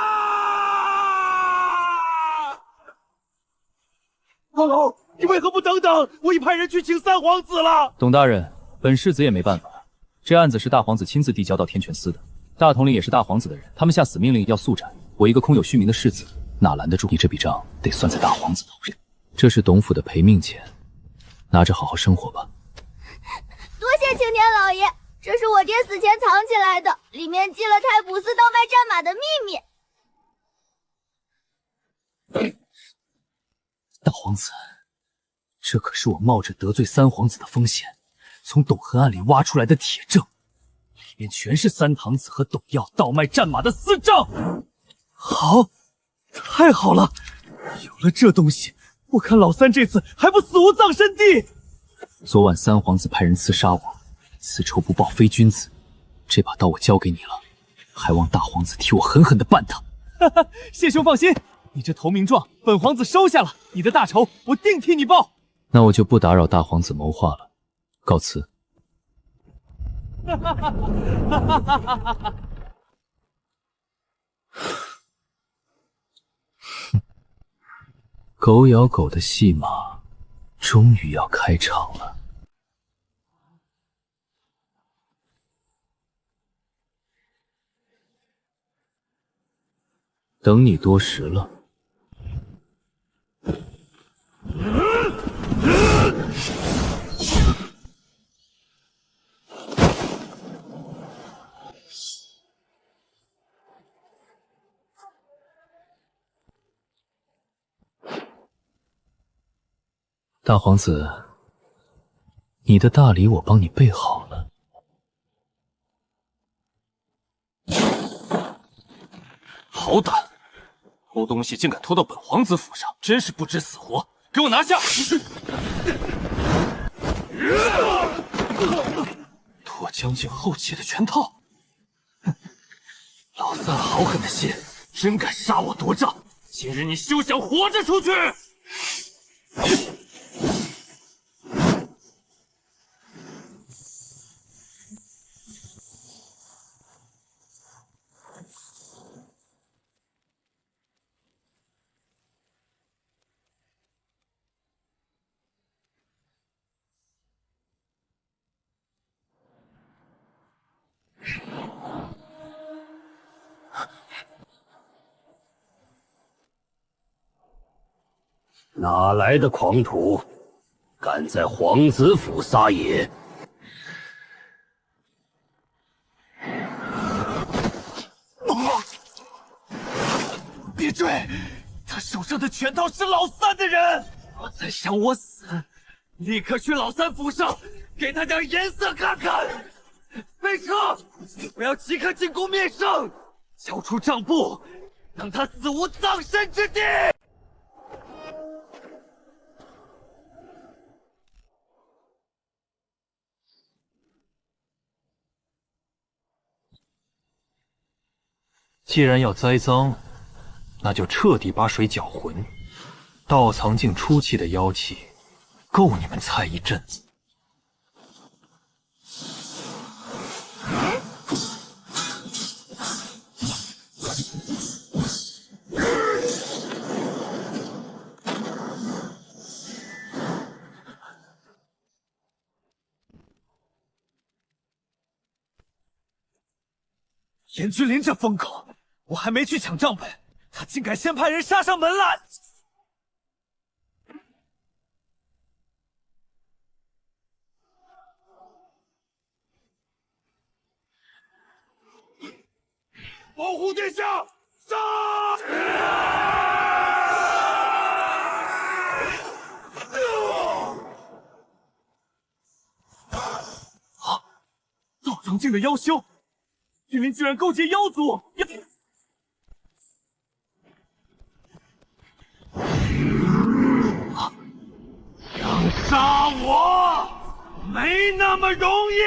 哦，你为何不等等？我已派人去请三皇子了。董大人，本世子也没办法，这案子是大皇子亲自递交到天泉司的，大统领也是大皇子的人，他们下死命令要速斩。我一个空有虚名的世子，哪拦得住？你这笔账得算在大皇子头上。这是董府的赔命钱，拿着好好生活吧。多谢青天老爷，这是我爹死前藏起来的，里面记了太卜寺倒卖战马的秘密。大皇子，这可是我冒着得罪三皇子的风险，从董河案里挖出来的铁证，里面全是三堂子和董耀倒卖战马的私账。好，太好了，有了这东西，我看老三这次还不死无葬身地。昨晚三皇子派人刺杀我，此仇不报非君子。这把刀我交给你了，还望大皇子替我狠狠地办他。哈哈，谢兄放心，你这投名状，本皇子收下了，你的大仇我定替你报。那我就不打扰大皇子谋划了，告辞。哈哈哈哈哈哈！狗咬狗的戏码终于要开场了。等你多时了。大皇子，你的大礼我帮你备好了。好胆！偷东西竟敢偷到本皇子府上，真是不知死活！给我拿下！脱将军后期的全套！老三好狠的心，真敢杀我夺帐！今日你休想活着出去！哪来的狂徒，敢在皇子府撒野？别追！他手上的拳头是老三的人，再想我死，立刻去老三府上给他点颜色看看。备车！我要即刻进宫面圣，交出账簿，让他死无葬身之地。既然要栽赃，那就彻底把水搅浑。盗藏境出气的妖气，够你们猜一阵子。严君临这疯狗，我还没去抢账本，他竟敢先派人杀上门来！保护殿下！上！道藏境的妖修，君临居然勾结妖族！想杀我，没那么容易！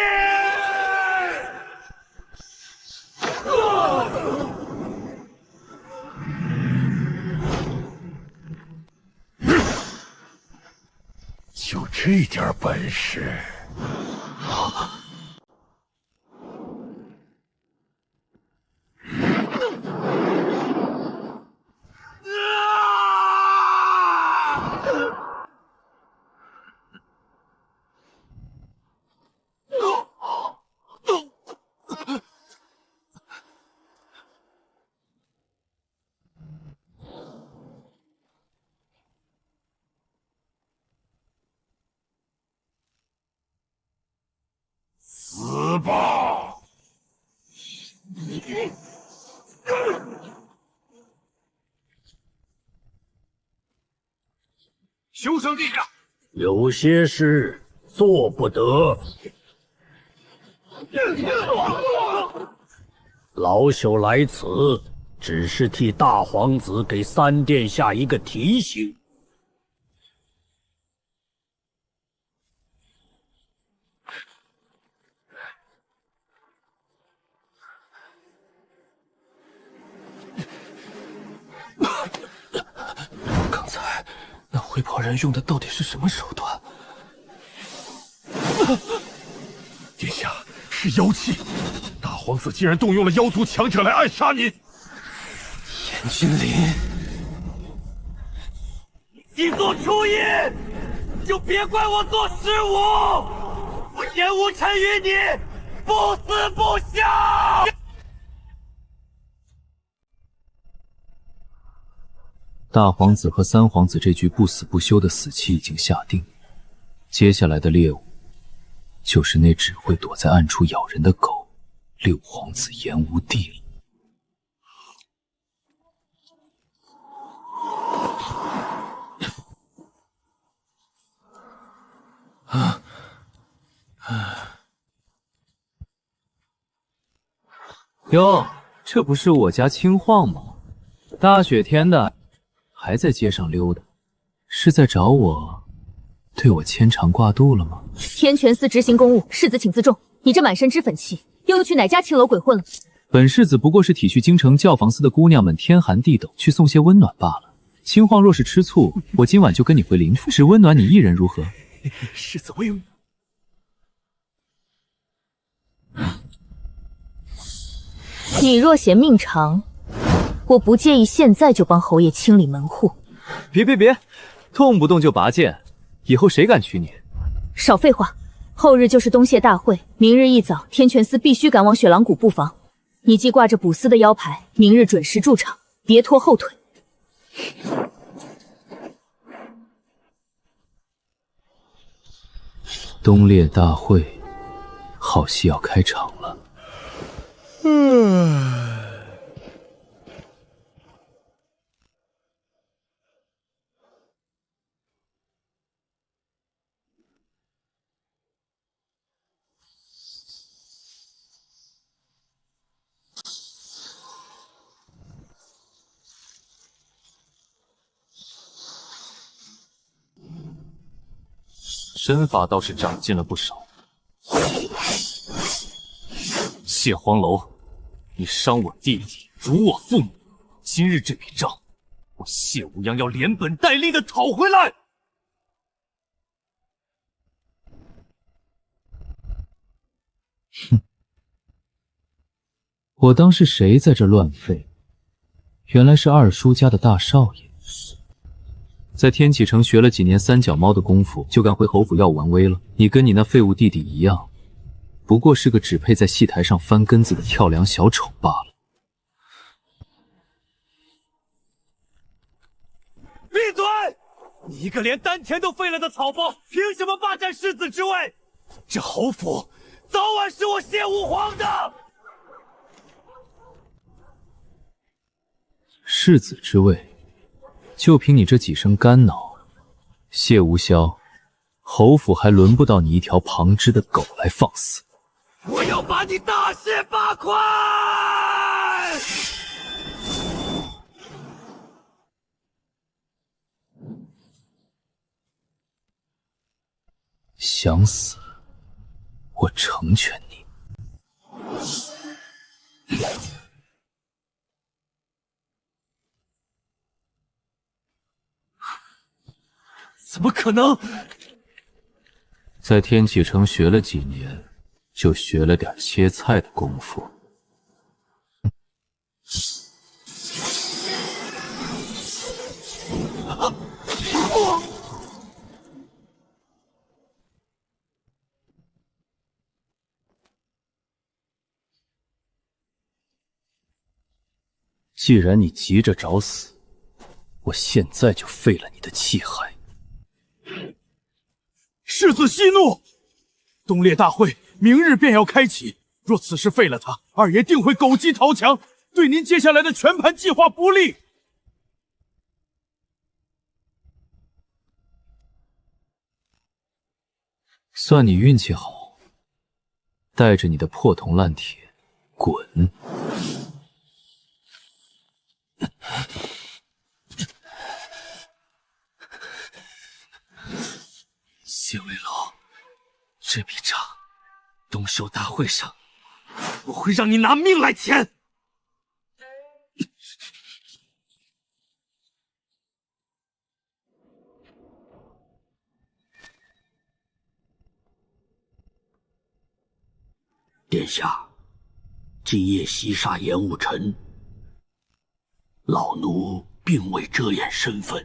就这点本事！死吧！休生殿下，有些事做不得。老朽来此，只是替大皇子给三殿下一个提醒。刚才那会跑人用的到底是什么手段？殿下，是妖气！大皇子竟然动用了妖族强者来暗杀您！严君临，既做初一，就别怪我做十五！我严无尘与你不死不降！大皇子和三皇子这局不死不休的死期已经下定，接下来的猎物就是那只会躲在暗处咬人的狗——六皇子严无帝了。哟，这不是我家青晃吗？大雪天的，还在街上溜达，是在找我，对我牵肠挂肚了吗？天泉司执行公务，世子请自重。你这满身脂粉气，又去哪家青楼鬼混了？本世子不过是体恤京城教坊司的姑娘们天寒地陡，去送些温暖罢了。青晃若是吃醋，我今晚就跟你回林府，只温暖你一人如何？世子威武！你若嫌命长，我不介意现在就帮侯爷清理门户。别，动不动就拔剑，以后谁敢娶你？少废话，后日就是东谢大会，明日一早天泉司必须赶往雪狼谷布防。你既挂着补司的腰牌，明日准时驻场，别拖后腿。东猎大会，好戏要开场了。身法倒是长进了不少。谢荒楼，你伤我弟弟，辱我父母，今日这笔账，我谢无恙要连本带利的讨回来。哼，我当是谁在这乱吠？原来是二叔家的大少爷。在天启城学了几年三脚猫的功夫，就敢回侯府耀武扬威了。你跟你那废物弟弟一样，不过是个只配在戏台上翻跟子的跳梁小丑罢了。闭嘴！你一个连丹田都废了的草包，凭什么霸占世子之位？这侯府早晚是我谢武皇的！世子之位，就凭你这几声干脑，谢无萧，侯府还轮不到你一条旁支的狗来放肆。我要把你大卸八块！想死，我成全你。怎么可能？在天启城学了几年，就学了点切菜的功夫。既然你急着找死，我现在就废了你的气海。世子息怒，东烈大会明日便要开启，若此时废了他，二爷定会狗急逃强，对您接下来的全盘计划不利。算你运气好，带着你的破铜烂铁滚！谢威龙，这笔账，东寿大会上，我会让你拿命来填。殿下，今夜袭杀严武臣，老奴并未遮掩身份。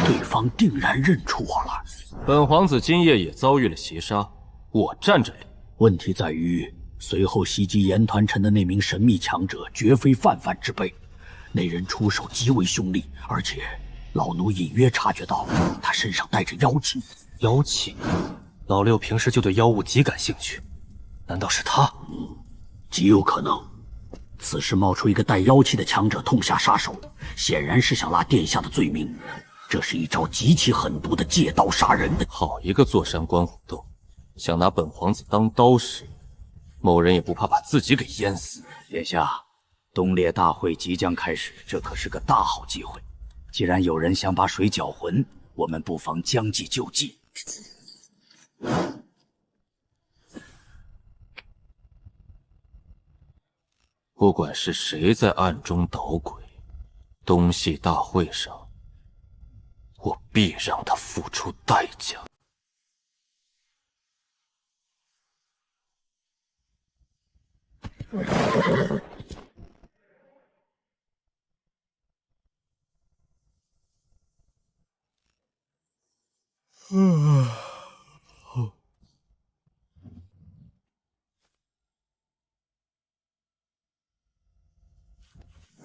对方定然认出我了。本皇子今夜也遭遇了袭杀，我站着理。问题在于，随后袭击严团臣的那名神秘强者，绝非泛泛之辈。那人出手极为凶厉，而且老奴隐约察觉到他身上带着妖气。妖气？老六平时就对妖物极感兴趣，难道是他？极有可能。此时冒出一个带妖气的强者痛下杀手，显然是想拉殿下的罪名。这是一招极其狠毒的借刀杀人的。好一个坐山观虎斗，想拿本皇子当刀使，某人也不怕把自己给淹死。殿下，东烈大会即将开始，这可是个大好机会。既然有人想把水搅浑，我们不妨将计就计。不管是谁在暗中捣鬼，东系大会上，我必让他付出代价。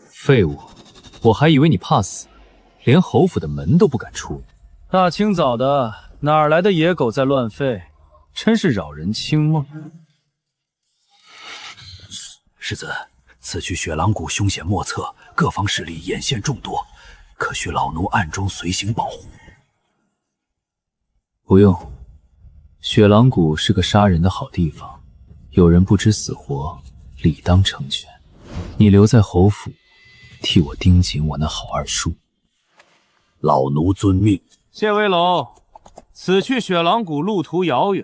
废物，我还以为你怕死，连侯府的门都不敢出。大清早的，哪儿来的野狗在乱吠？真是扰人清梦。世子，此去雪狼谷凶险莫测，各方势力眼线众多，可需老奴暗中随行保护。不用，雪狼谷是个杀人的好地方，有人不知死活，理当成全。你留在侯府，替我盯紧我那好二叔。老奴遵命。谢威龙，此去雪狼谷路途遥远，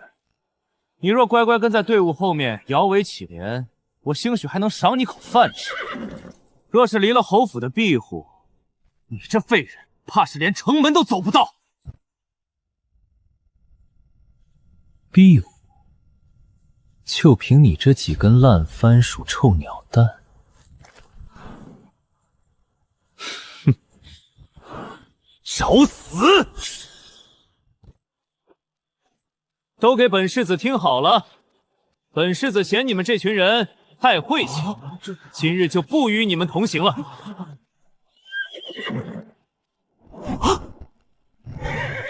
你若乖乖跟在队伍后面摇尾乞怜，我兴许还能赏你口饭吃。若是离了侯府的庇护，你这废人怕是连城门都走不到。庇护？就凭你这几根烂番薯臭鸟蛋？哼！找死！都给本世子听好了，本世子嫌你们这群人太晦气，今日就不与你们同行了。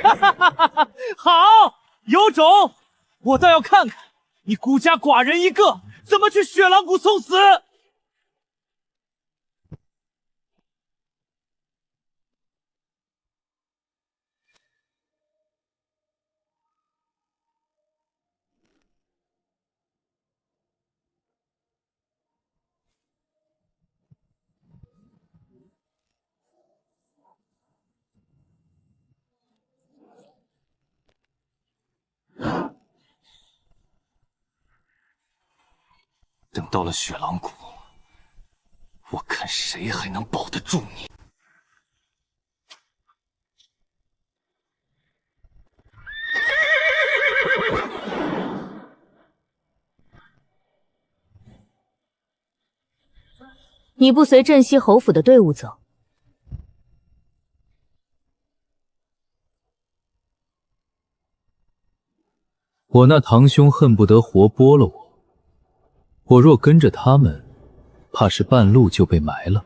哈哈哈哈哈！好，有种！我倒要看看你孤家寡人一个怎么去雪狼谷送死！等到了雪狼谷，我看谁还能保得住你。你不随镇西侯府的队伍走？我那堂兄恨不得活剥了我，我若跟着他们，怕是半路就被埋了。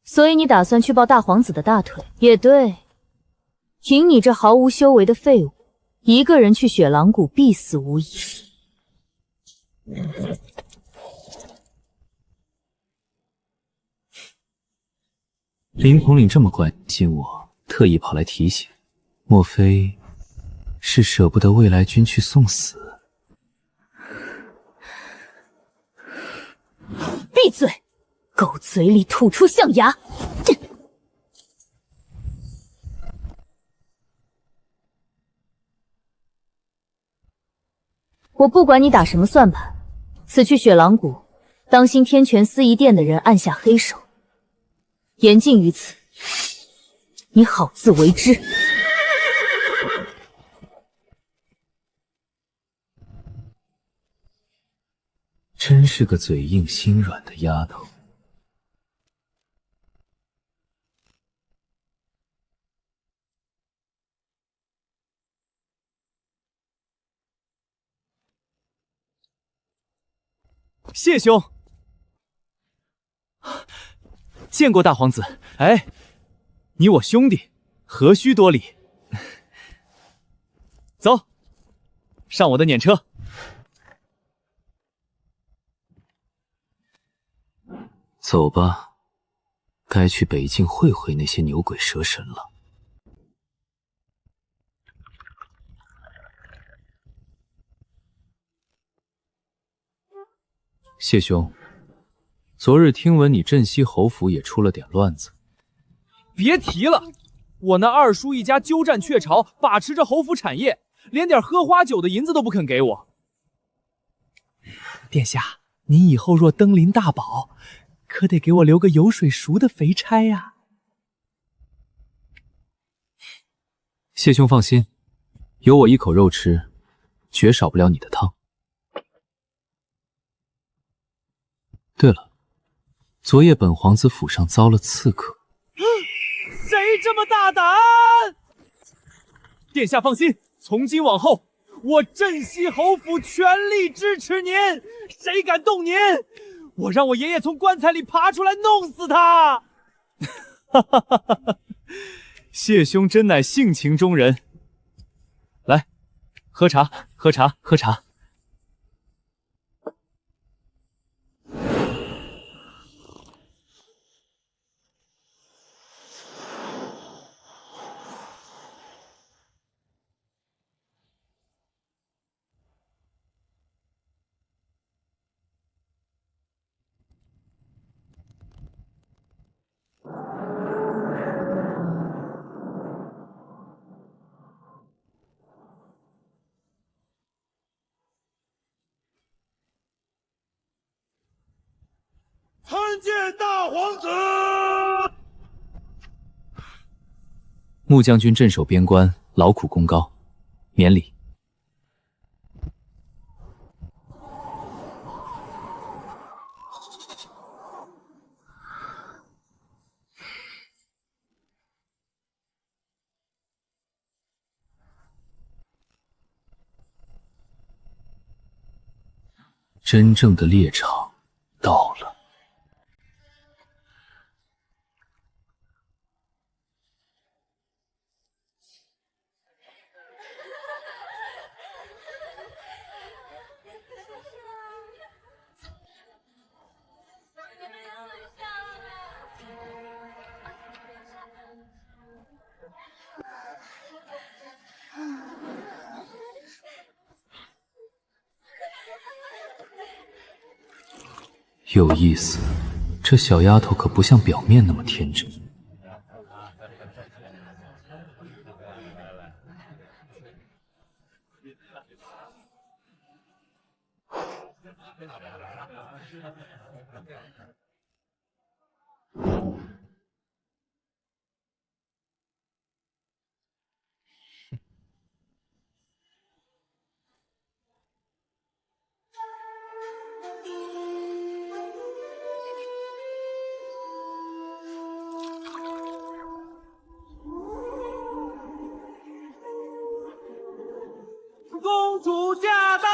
所以你打算去抱大皇子的大腿？也对，凭你这毫无修为的废物，一个人去雪狼谷必死无疑。林统领这么关心我，特意跑来提醒，莫非是舍不得未来君去送死？闭嘴！狗嘴里吐出象牙！我不管你打什么算盘，此去雪狼谷，当心天泉司仪殿的人按下黑手，言尽于此，你好自为之。真是个嘴硬心软的丫头。谢兄，见过大皇子。哎，你我兄弟，何须多礼？走，上我的辇车。走吧，该去北境会会那些牛鬼蛇神了。谢兄，昨日听闻你镇西侯府也出了点乱子。别提了，我那二叔一家鸠占鹊巢，把持着侯府产业，连点喝花酒的银子都不肯给我。殿下，您以后若登临大宝，可得给我留个油水熟的肥差呀。谢兄放心，有我一口肉吃，绝少不了你的汤。对了，昨夜本皇子府上遭了刺客。谁这么大胆？殿下放心，从今往后，我镇西侯府全力支持您。谁敢动您，我让我爷爷从棺材里爬出来弄死他！哈哈哈哈！谢兄真乃性情中人。来，喝茶，喝茶，喝茶。参见大皇子。穆将军镇守边关，劳苦功高，免礼。真正的猎场到了。有意思，这小丫头可不像表面那么天真。公主驾到！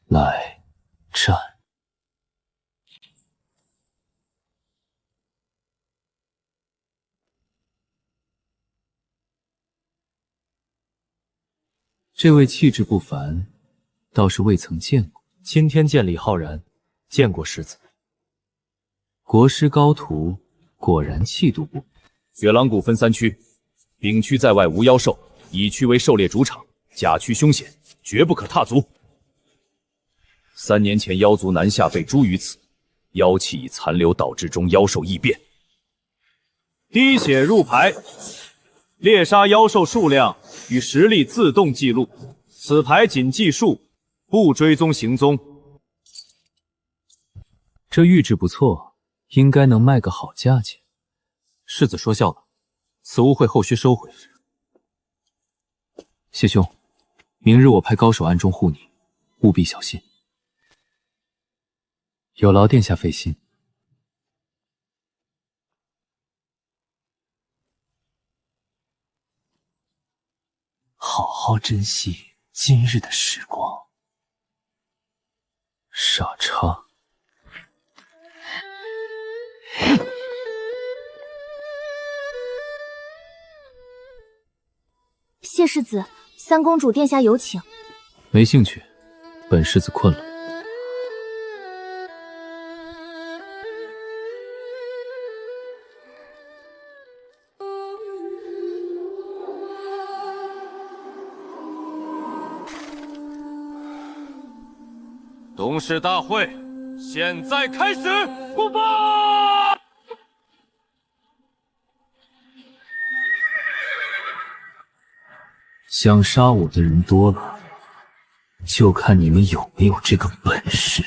来，战！这位气质不凡，倒是未曾见过。今天见李浩然，见过世子。国师高徒果然气度不。雪狼谷分3区，丙区在外无妖兽，乙区为狩猎主场，甲区凶险，绝不可踏足。3年前妖族南下被诛于此，妖气已残留导致中妖兽异变。滴血入牌，猎杀妖兽数量与实力自动记录，此牌仅计数，不追踪行踪。这玉质不错，应该能卖个好价钱。世子说笑了，此物会后续收回。谢兄，明日我派高手暗中护你，务必小心。有劳殿下费心。好好珍惜今日的时光。傻叉！谢世子，三公主殿下有请。没兴趣，本世子困了。董事大会现在开始，出发！想杀我的人多了，就看你们有没有这个本事。